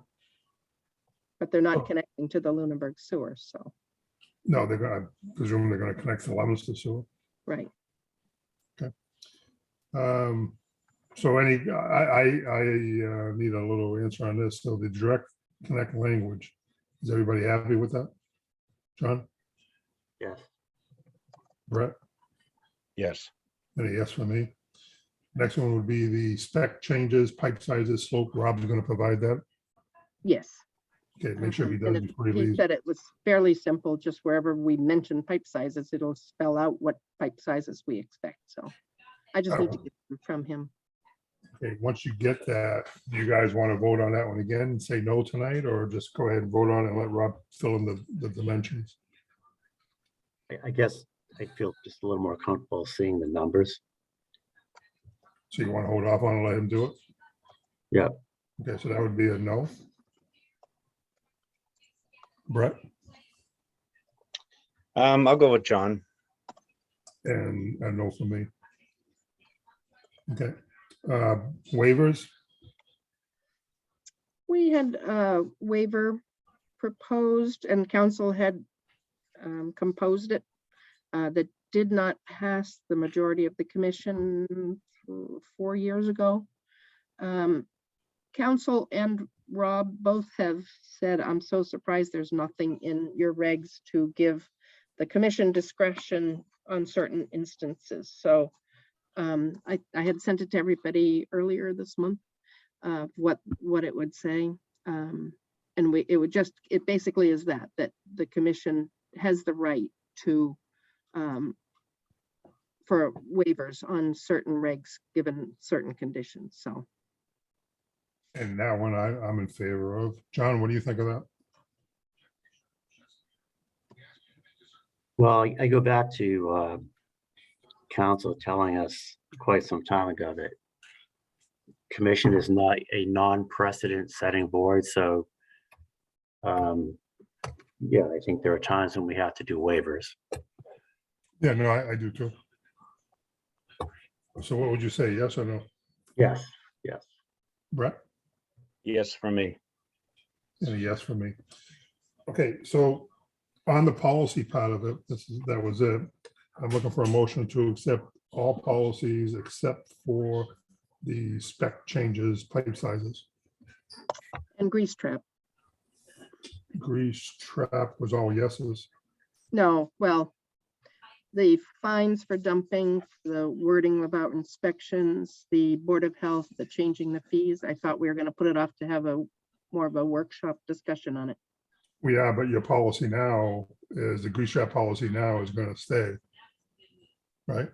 but they're not Oh. connecting to the Lunenburg sewer. So, No, they're gonna presume they're gonna connect the Leominster sewer. right. So I need a little answer on this. So the direct connect language, is everybody happy with that? John, Yes. Brett, Yes. any yes for me? Next one would be the spec changes, pipe sizes, slope. Rob's gonna provide that. Yes. Okay, make sure he And does before he He leaves. said it was fairly simple, just wherever we mention pipe sizes, it'll spell out what pipe sizes we expect. So I just need to get them from him. Okay, once you get that, do you guys want to vote on that one again and say no tonight, or just go ahead and vote on it and let Rob fill in the dimensions? I guess I feel just a little more comfortable seeing the numbers. So you want to hold off on and let him do it? Yeah. Okay, so that would be a no. Brett I'll go with John. and a no for me. Okay, waivers, We had a waiver proposed and council had composed it that did not pass the majority of the commission 4 years ago. Council and Rob both have said, I'm so surprised there's nothing in your regs to give the commission discretion on certain instances. So I had sent it to everybody earlier this month, what it would say. And it basically is that the commission has the right to, for waivers on certain regs, given certain conditions, so. And that one I'm in favor of. John, what do you think of that? Well, I go back to council telling us quite some time ago that commission is not a non-precedent setting board, so yeah, I think there are times when we have to do waivers. Yeah, no, I do too. So what would you say? Yes or no? Yes, yes. Brett? Yes, for me. And a yes for me. Okay, so on the policy part of it, that was it. I'm looking for a motion to accept all policies except for the spec changes, pipe sizes. And grease trap. Grease trap was all yeses. No, well, the fines for dumping, the wording about inspections, the Board of Health, the changing the fees, I thought we were gonna put it off to have more of a workshop discussion on it. We are, but your policy now is, the grease trap policy now is gonna stay. Right?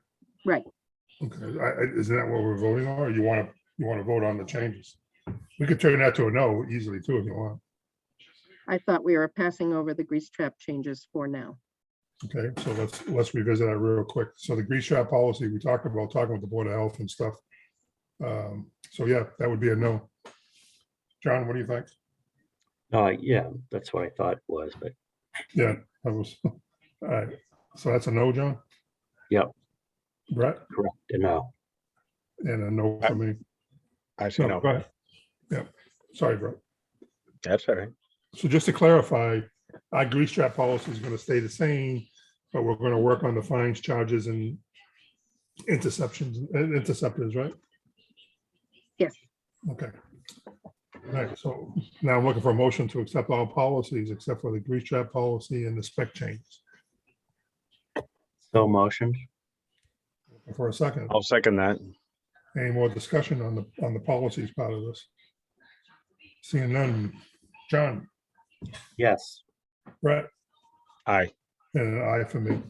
Right. Okay, isn't that what we're voting on, or you wanna vote on the changes? We could turn that to a no easily too, if you want. I thought we were passing over the grease trap changes for now. Okay, so let's revisit that real quick. So the grease trap policy, we talked about talking with the Board of Health and stuff. So yeah, that would be a no. John, what do you think? Yeah, that's what I thought it was, but Yeah, that was, all right, so that's a no, John? Yep. Brett, correct, no. and a no for me. I say no. Go ahead. Yeah, sorry, Brett. That's all right. So just to clarify, our grease trap policy is gonna stay the same, but we're gonna work on the fines, charges, and interceptors, right? Yes. Okay. All right, so now I'm looking for a motion to accept all policies except for the grease trap policy and the spec changes. So motioned. For a second, I'll second that. any more discussion on the policies part of this? Seeing none. John, Yes. Brett, Aye. and an aye for me.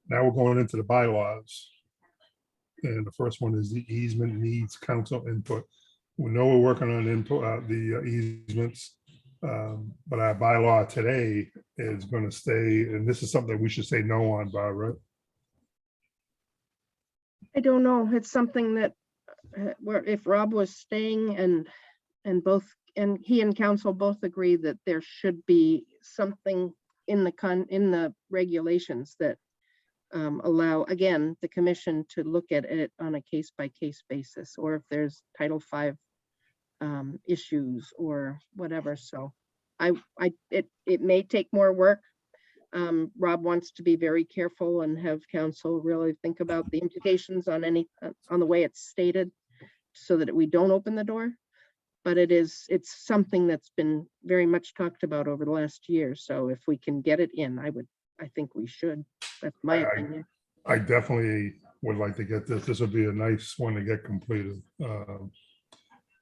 Now we're going into the bylaws. And the first one is the easement needs council input. We know we're working on input, the easements. But our bylaw today is gonna stay, and this is something we should say no on, Barbara. I don't know, it's something that, where if Rob was staying and he and council both agree that there should be something in the regulations that allow, again, the commission to look at it on a case-by-case basis, or if there's Title V issues or whatever, so it may take more work. Rob wants to be very careful and have council really think about the implications on the way it's stated, so that we don't open the door. But it's something that's been very much talked about over the last year. So if we can get it in, I think we should. That's my opinion. I definitely would like to get this. This would be a nice one to get completed.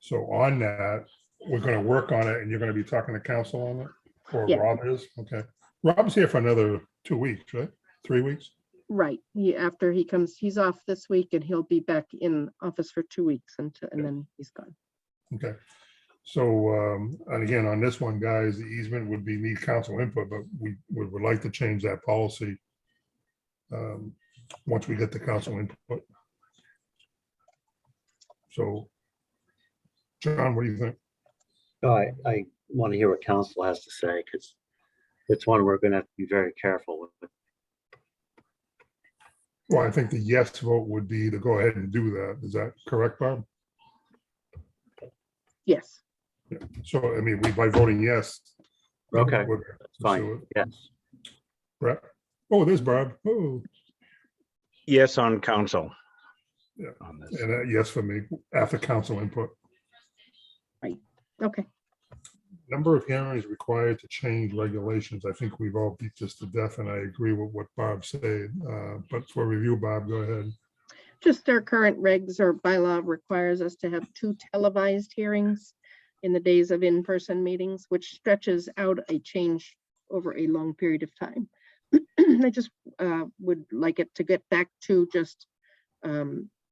So on that, we're gonna work on it and you're gonna be talking to council on it? Or Yeah. Rob is? Okay. Rob's here for another 2 weeks, right? 3 weeks? Right. After he comes, he's off this week and he'll be back in office for 2 weeks and then he's gone. Okay. So, and again, on this one, guys, the easement would be need council input, but we would like to change that policy once we get the council input. So, John, what do you think? I want to hear what council has to say, because it's one we're gonna have to be very careful with. Well, I think the yes vote would be to go ahead and do that. Is that correct, Barb? Yes. So, I mean, by voting yes. Okay, we're- that's fine, yes. Brett? Oh, there's Barb. Oh, Yes on council. Yeah. On this. and yes for me, after council input. Okay. Number of hearings required to change regulations. I think we've all beat this to death, and I agree with what Bob said. But for review, Bob, go ahead. Just our current regs or bylaw requires us to have 2 televised hearings in the days of in-person meetings, which stretches out a change over a long period of time. I just would like it to get back to just a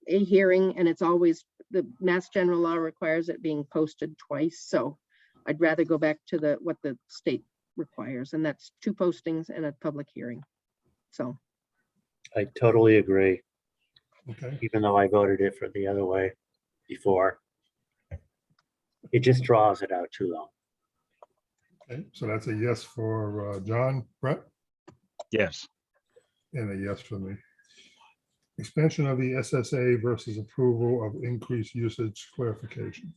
hearing, and it's always, the Mass General Law requires it being posted twice, so I'd rather go back to what the state requires, and that's 2 postings and a public hearing. So, I totally agree, Okay, even though I voted it for the other way before. It just draws it out too long. okay, so that's a yes for John, Brett, Yes. and a yes for me. Expansion of the SSA versus approval of increased usage clarification.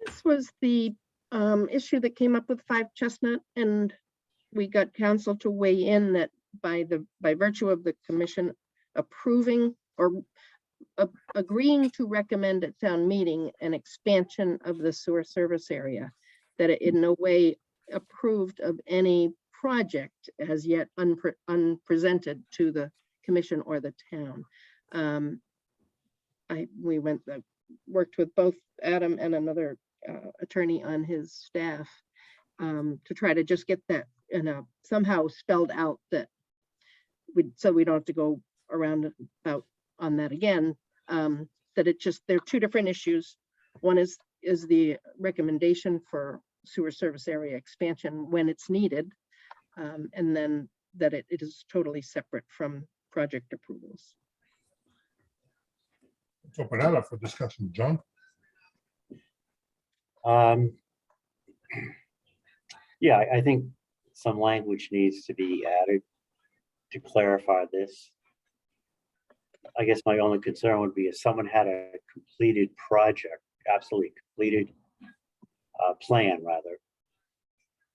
this was the issue that came up with 5 Chestnut, and we got council to weigh in that by virtue of the commission approving or agreeing to recommend at town meeting an expansion of the sewer service area, that it in no way approved of any project as yet unpresented to the commission or the town. We worked with both Adam and another attorney on his staff to try to just get that somehow spelled out, that so we don't have to go around about on that again. That it just, they're 2 different issues. One is the recommendation for sewer service area expansion when it's needed, and then that it is totally separate from project approvals. Let's open that up for discussion. John? Yeah, I think some language needs to be added to clarify this. I guess my only concern would be if someone had a completed project, absolutely completed plan rather,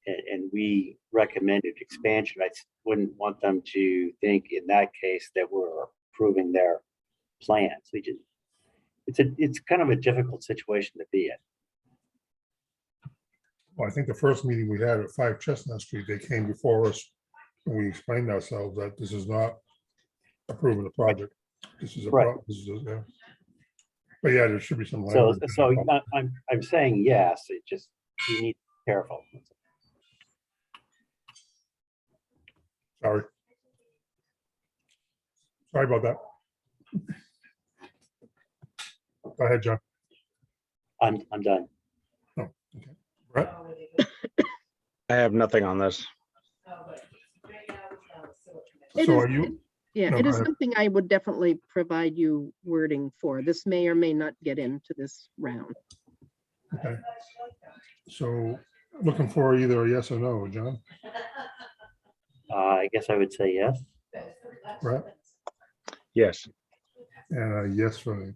and we recommended expansion, I wouldn't want them to think in that case that we're approving their plans. It's kind of a difficult situation to be in. Well, I think the first meeting we had at 5 Chestnut Street, they came before us and we explained ourselves that this is not approving the project. This is a, Right. this is yeah. But yeah, there should be some So, language. so I'm saying yes, it just, you need to be careful. Sorry. Sorry about that. Go ahead, John. I'm done. Oh, okay. Brett? I have nothing on this. It So is- are you, Yeah, No, it go is ahead. something I would definitely provide you wording for. This may or may not get into this round. okay. So looking for either a yes or no, John, I guess I would say yes. Brett, Yes. and a yes for me.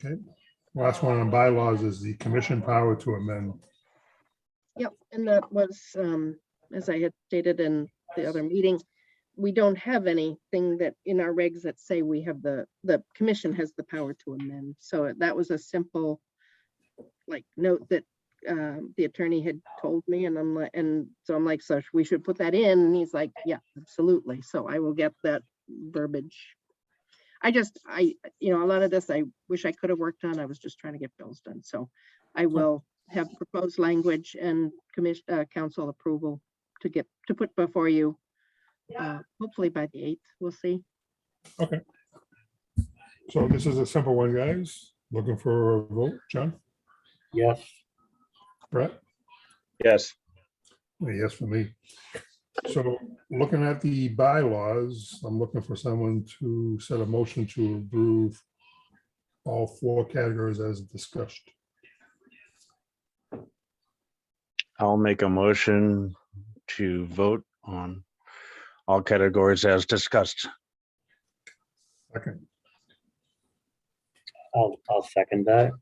Okay, last one on bylaws is the commission power to amend. Yep, and that was, as I had stated in the other meeting, we don't have anything that in our regs that say we have the commission has the power to amend. So that was a simple note that the attorney had told me, and I'm like, so we should put that in. And he's like, yeah, absolutely. So I will get that verbiage. A lot of this I wish I could have worked on. I was just trying to get bills done. So I will have proposed language and council approval to put before you. Hopefully by the 8th, we'll see. Okay. So this is a simple one, guys. Looking for a vote, John, Yes. Brett? Yes. A yes for me. So looking at the bylaws, I'm looking for someone to set a motion to approve all 4 categories as discussed. I'll make a motion to vote on all categories as discussed. Second, I'll second that.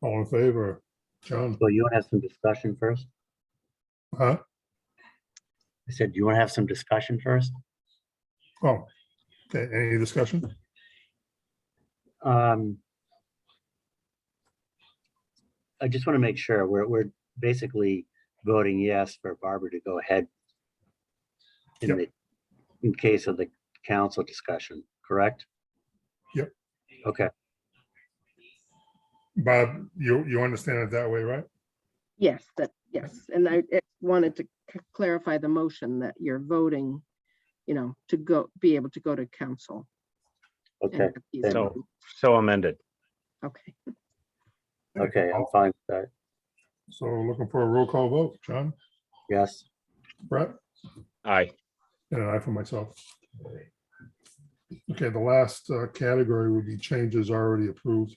all in favor, John, So you want to have some discussion first? huh? I said, do you want to have some discussion first? Oh, okay, any discussion? I just want to make sure we're basically voting yes for Barbara to go ahead Yep. in case of the council discussion, correct? Yep. Okay, Bob, you understand it that way, right? Yes, yes, and I wanted to clarify the motion that you're voting, to be able to go to council. and okay, get these then- approved. So amended. Okay, okay, I'm fine with that. So looking for a roll call vote. John, Yes, Brett, Aye. and an aye for myself. Okay, the last category would be changes already approved.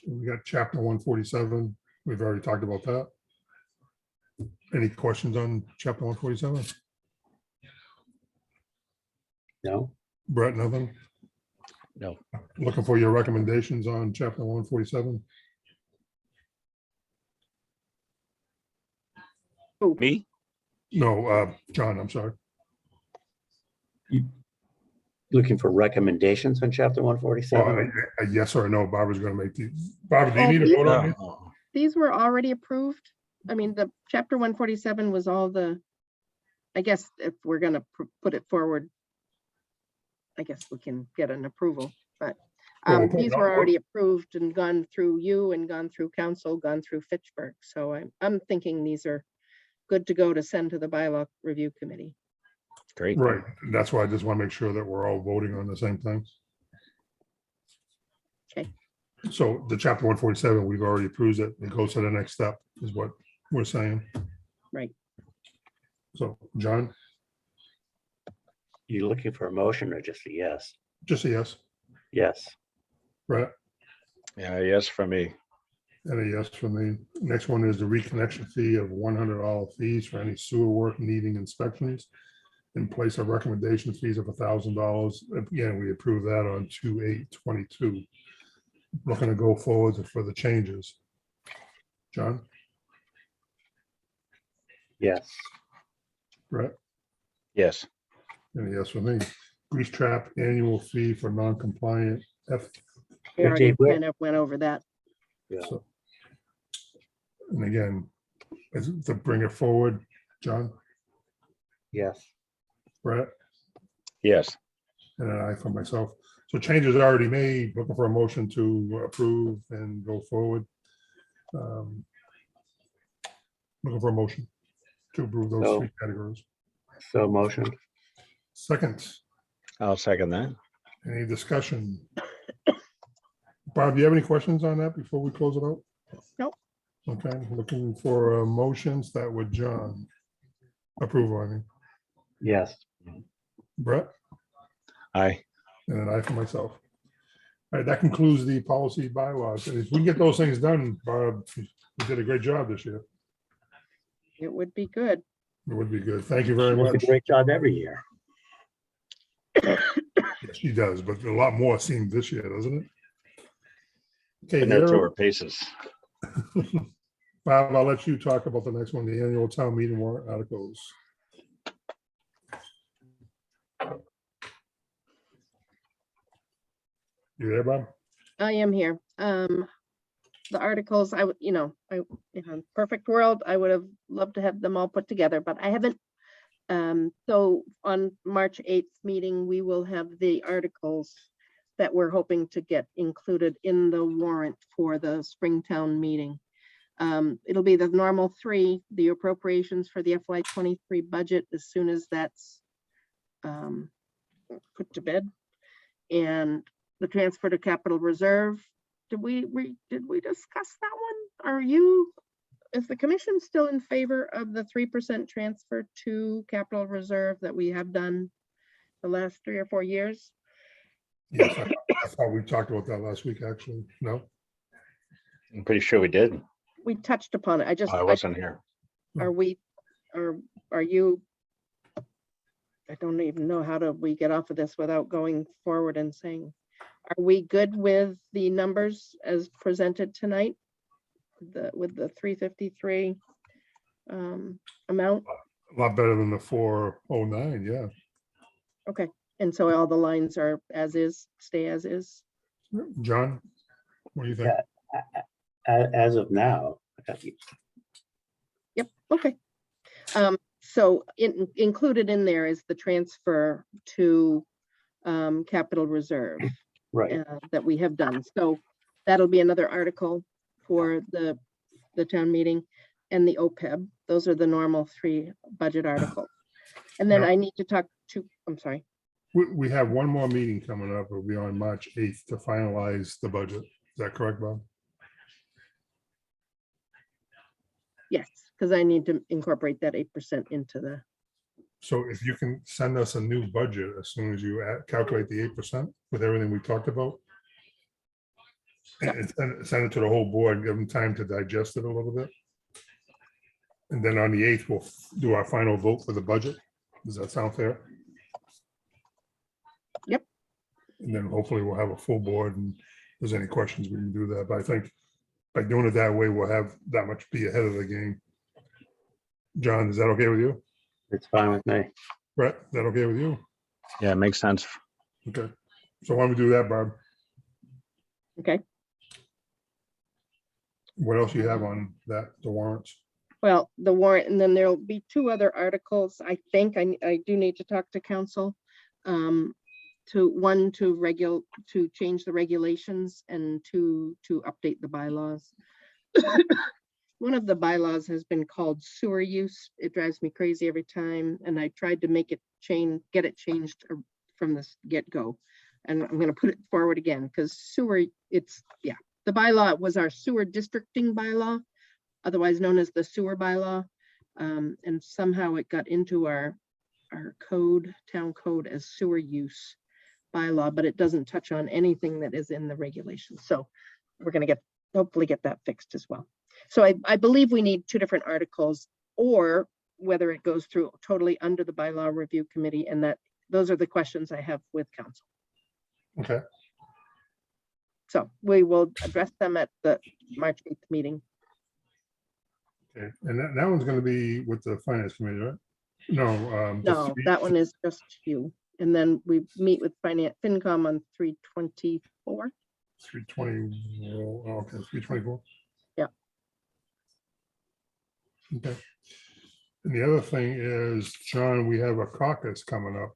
We got chapter 147. We've already talked about that. Any questions on chapter 147? no, Brett, nothing? No. Looking for your recommendations on chapter 147? Me? No, John, I'm sorry. looking for recommendations on chapter one Oh, forty-seven. a yes or a no, Barbara's gonna make the, Barbara, do you Oh, need a please. vote on it? No. these were already approved. I mean, the chapter 147 was all I guess if we're gonna put it forward, I guess we can get an approval, but Well, we'll put it these on- were already approved and gone through you and gone through council, gone through Fitchburg. So I'm thinking these are good to go to send to the bylaw review committee. Great. Right, that's why I just want to make sure that we're all voting on the same thing. Okay. So the chapter 147, we've already approved it. It goes to the next step is what we're saying. Right. So, John, You looking for a motion or just a yes? just a yes. Yes, Brett, Yeah, yes for me. and a yes for me. Next one is the reconnection fee of $100 fees for any sewer work needing inspections. In place of recommendation fees of $1,000. Again, we approve that on 2/8/22. Looking to go forward for the changes. John, yes, Brett, Yes. and a yes for me. Grease trap annual fee for non-compliant F. We already Okay, great. kind of went over that. yeah, So, and again, to bring it forward, John, yes, Brett, Yes. and an aye for myself. So changes are already made, looking for a motion to approve and go forward. Looking for a motion to approve those So- three categories. so motion. Second, I'll second that. any discussion? Bob, do you have any questions on that before we close it out? Nope. Okay, looking for motions that would John approve, I mean, Yes, Brett, Aye. and an aye for myself. All right, that concludes the policy bylaws. And if we can get those things done, Bob, you did a great job this year. It would be good. It would be good. Thank you very she does much. a great job every year. She does, but a lot more seemed this year, doesn't it? Okay, And that's there- our paces. Bob, I'll let you talk about the next one, the annual town meeting warrant articles. You there, Bob? I am here. The articles, I would, in a perfect world, I would have loved to have them all put together, but I haven't. So on March 8th meeting, we will have the articles that we're hoping to get included in the warrant for the Springtown meeting. It'll be the normal three, the appropriations for the FY23 budget as soon as that's put to bed. And the transfer to capital reserve. Did we discuss that one? Is the commission still in favor of the 3% transfer to capital reserve that we have done the last 3 or 4 years? Yes, I thought we talked about that last week, actually. No? I'm pretty sure we did. We touched upon it. I wasn't here. Are you? I don't even know how do we get off of this without going forward and saying, are we good with the numbers as presented tonight? With the 353 amount? A lot better than the 409, yeah. Okay, and so all the lines are as is, stay as is? John, what do you think? As of now, Yep, okay. So included in there is the transfer to capital reserve Right. that we have done. So that'll be another article for the town meeting and the OPEB. Those are the normal 3 budget articles. And then Yeah. I need to talk to, I'm sorry. We have one more meeting coming up. It'll be on March 8th to finalize the budget. Is that correct, Bob? Yes, because I need to incorporate that 8% into the, So if you can send us a new budget as soon as you calculate the 8% with everything we talked about. And send it to the whole board, give them time to digest it a little bit. And then on the 8th, we'll do our final vote for the budget. Does that sound fair? Yep. And then hopefully we'll have a full board, and if there's any questions, we can do that. But I think by doing it that way, we'll have that much be ahead of the game. John, is that okay with you? It's fine with me. Brett, is that okay with you? Yeah, it makes sense. Okay. So why don't we do that, Barb? okay. What else you have on that, the warrants? Well, the warrant, and then there'll be 2 other articles. I think I do need to talk to council. To change the regulations, and to update the bylaws. One of the bylaws has been called sewer use. It drives me crazy every time, and I tried to make it get it changed from the get-go. And I'm gonna put it forward again, because sewer, the bylaw was our sewer districting bylaw, otherwise known as the sewer bylaw. And somehow it got into our code, town code, as sewer use bylaw, but it doesn't touch on anything that is in the regulations. So we're gonna hopefully get that fixed as well. So I believe we need 2 different articles, or whether it goes through totally under the bylaw review committee, and those are the questions I have with council. Okay. So we will address them at the March 8th meeting. Okay, and that one's gonna be with the finance committee, right? No. No, that one is just you. And then we meet with FinCom on 3/24. 320, okay, 324. Yeah. Okay. And the other thing is, John, we have a caucus coming up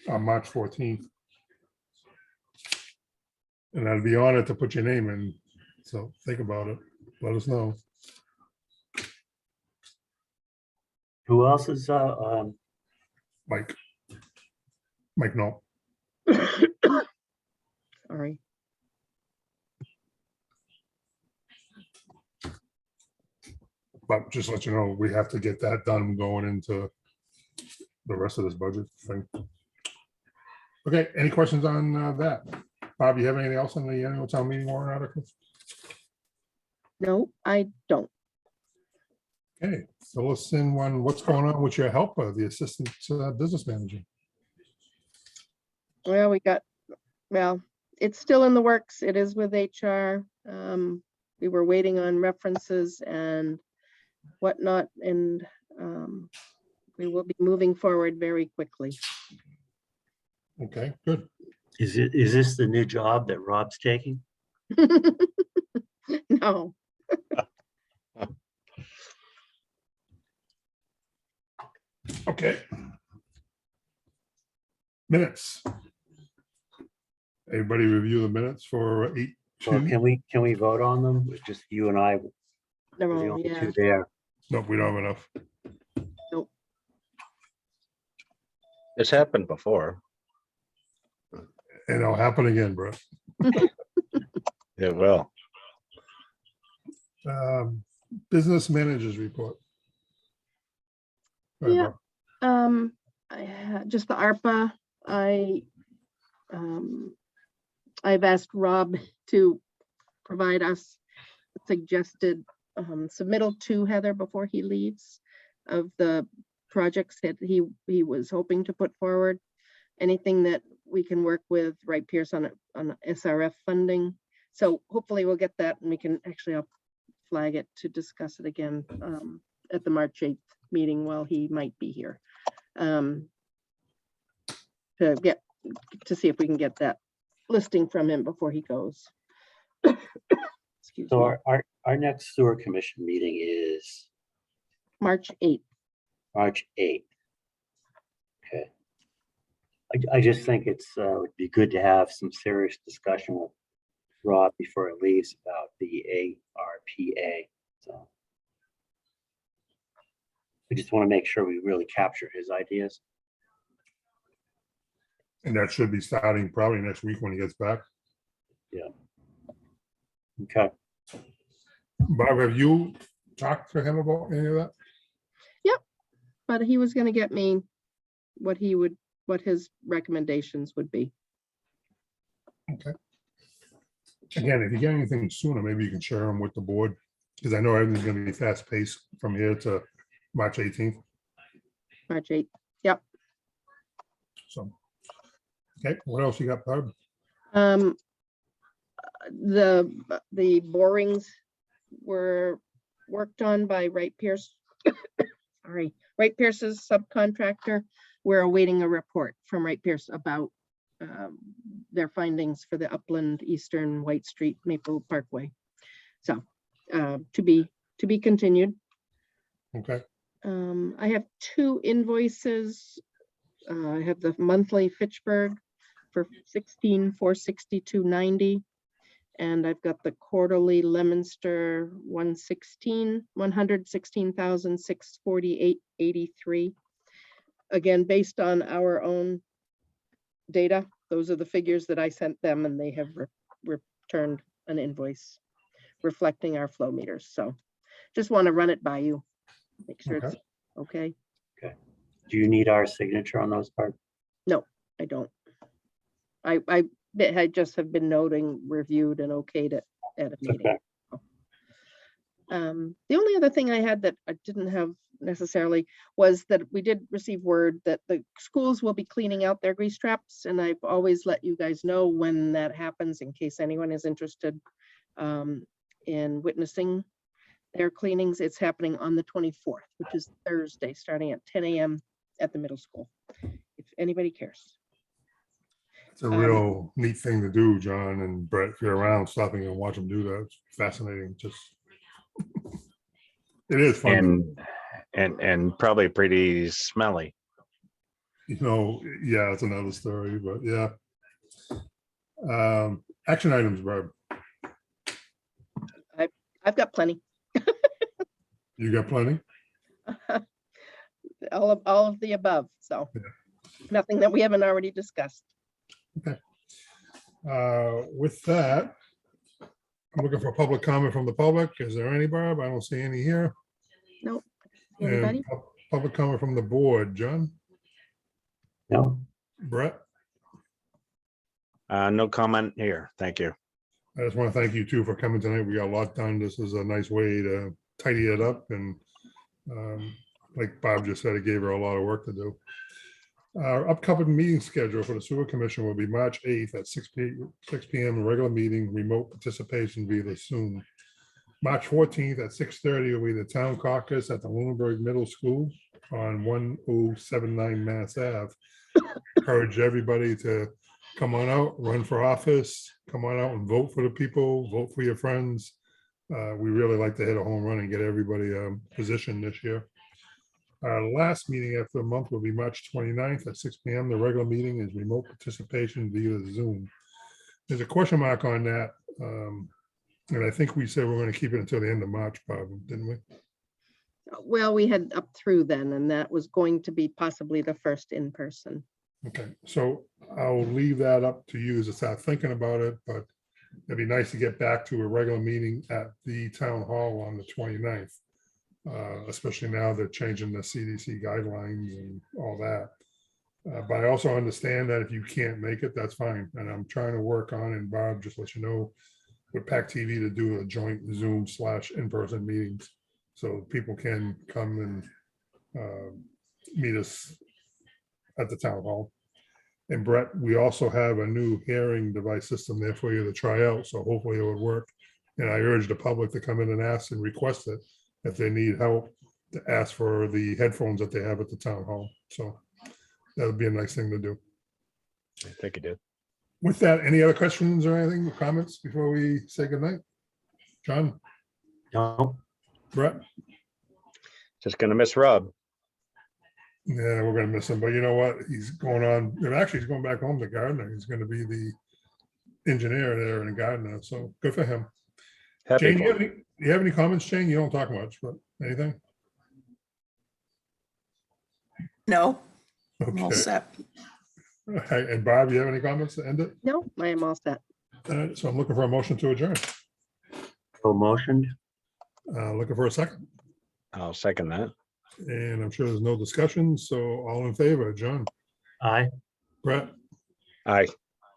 on March 14th. And I'd be honored to put your name in, so think about it, let us know. Who else is, Mike, no, Sorry. but just let you know, we have to get that done going into the rest of this budget thing. Okay, any questions on that? Bob, you have anything else on the annual town meeting warrant articles? No, I don't. Okay, fill us in on what's going on with your helper, the assistant business manager. Well, it's still in the works. It is with HR. We were waiting on references and whatnot, and we will be moving forward very quickly. Okay, good. is this the new job that Rob's taking? No, Okay. Minutes. Everybody review the minutes for 8/2. Or can we vote on them? It's just you and I, we're the no, only yeah, 2 there. Nope, we don't have enough. It's happened before. And it'll happen again, bro. It will. Business managers report. Go ahead, Yeah. Bob. I had just the ARPA. I've asked Rob to provide us suggested submittal to Heather before he leaves of the projects that he was hoping to put forward. Anything that we can work with Wright Pierce on SRF funding. So hopefully we'll get that, and we can actually, I'll flag it to discuss it again at the March 8th meeting while he might be here. To see if we can get that listing from him before he goes. Excuse me. So our next sewer commission meeting is March 8th. March 8th. Okay. I just think would be good to have some serious discussion with Rob before it leaves about the ARPA. So we just want to make sure we really capture his ideas. And that should be starting probably next week when he gets back. Okay. Bob, have you talked to him about any of that? But he was gonna get me what his recommendations would be. Again, if you get anything sooner, maybe you can share them with the board, because I know everything's gonna be fast paced from here to March 18th. March 8th. So, okay, what else you got, Barb? The borings were worked on by Wright Pierce. Sorry, Wright Pierce's subcontractor. We're awaiting a report from Wright Pierce about their findings for the Upland Eastern White Street Maple Parkway. So to be continued. Okay, I have 2 invoices. I have the monthly Fitchburg for $16,462.90. And I've got the quarterly Lemonster 116,648.83. Again, based on our own data, those are the figures that I sent them, and they have returned an invoice reflecting our flow meters. So just want to run it by you. Make sure it's okay. Do you need our signature on those parts? I don't. I just have been noting, reviewed and okayed it at a meeting. Okay. The only other thing I had that I didn't have necessarily was that we did receive word that the schools will be cleaning out their grease traps, and I've always let you guys know when that happens in case anyone is interested in witnessing their cleanings. It's happening on the 24th, which is Thursday, starting at 10 a.m. at the middle school, if anybody cares. it's a real neat thing to do, John and Brett. If you're around, stopping and watch them do that, it's fascinating. Just it is fun. And probably pretty smelly. Yeah, it's another story, but yeah. Action items, Barb. I've got plenty. You got plenty? All of the above, so nothing that we haven't already discussed. With that, I'm looking for public comment from the public. Is there any, Barb? I don't see any here. Nope. And Anybody? public comment from the board. John, No? Brett, No comment here. Thank you. I just want to thank you too for coming tonight. We got a lot done. This is a nice way to tidy it up, and like Bob just said, it gave her a lot of work to do. Our upcoming meeting schedule for the sewer commission will be March 8th at 6 p.m. regular meeting, remote participation via the Zoom. March 14th at 6:30 will be the town caucus at the Lunenburg Middle School on 1079 Mass Ave. Encourage everybody to come on out, run for office, come on out and vote for the people, vote for your friends. We really like to hit a home run and get everybody positioned this year. Our last meeting after the month will be March 29th at 6 p.m. The regular meeting is remote participation via Zoom. There's a question mark on that. And I think we said we're going to keep it until the end of March, probably, didn't we? Well, we had up through then, and that was going to be possibly the first in person. Okay, so I'll leave that up to you to start thinking about it, but it'd be nice to get back to a regular meeting at the town hall on the 29th. Especially now they're changing the CDC guidelines and all that. But I also understand that if you can't make it, that's fine. And I'm trying to work on, and Bob, just let you know, with PAC TV to do a joint Zoom / in-person meetings. So people can come and meet us at the town hall. And Brett, we also have a new hearing device system there for you to try out. So hopefully it would work. And I urge the public to come in and ask and request it if they need help, to ask for the headphones that they have at the town hall. So that would be a nice thing to do. I think it did. With that, any other questions or anything, comments before we say goodnight? John, No? Brett, Just gonna miss Rob. Yeah, we're gonna miss him, but you know what? He's going on, and actually, he's going back home to Gardner. He's gonna be the engineer there in Gardner, so good for him. Happy Jane, for him. you have any comments, Jane? You don't talk much, but anything? No, I'm all Okay. set. Okay, and Bob, you have any comments to end it? No, I am all set. So I'm looking for a motion to adjourn. So motioned. Looking for a second, I'll second that. and I'm sure there's no discussion, so all in favor, John, Aye. Brett, Aye.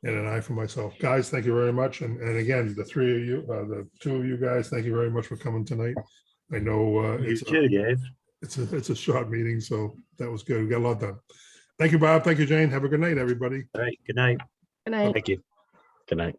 and an aye for myself. Guys, thank you very much, and again, the three of you, the two of you guys, thank you very much for coming tonight. I know You too, Dave. it's a short meeting, so that was good. We got a lot done. Thank you, Bob. Thank you, Jane. Have a good night, everybody. All right, good night. Good night. Thank you. Good night.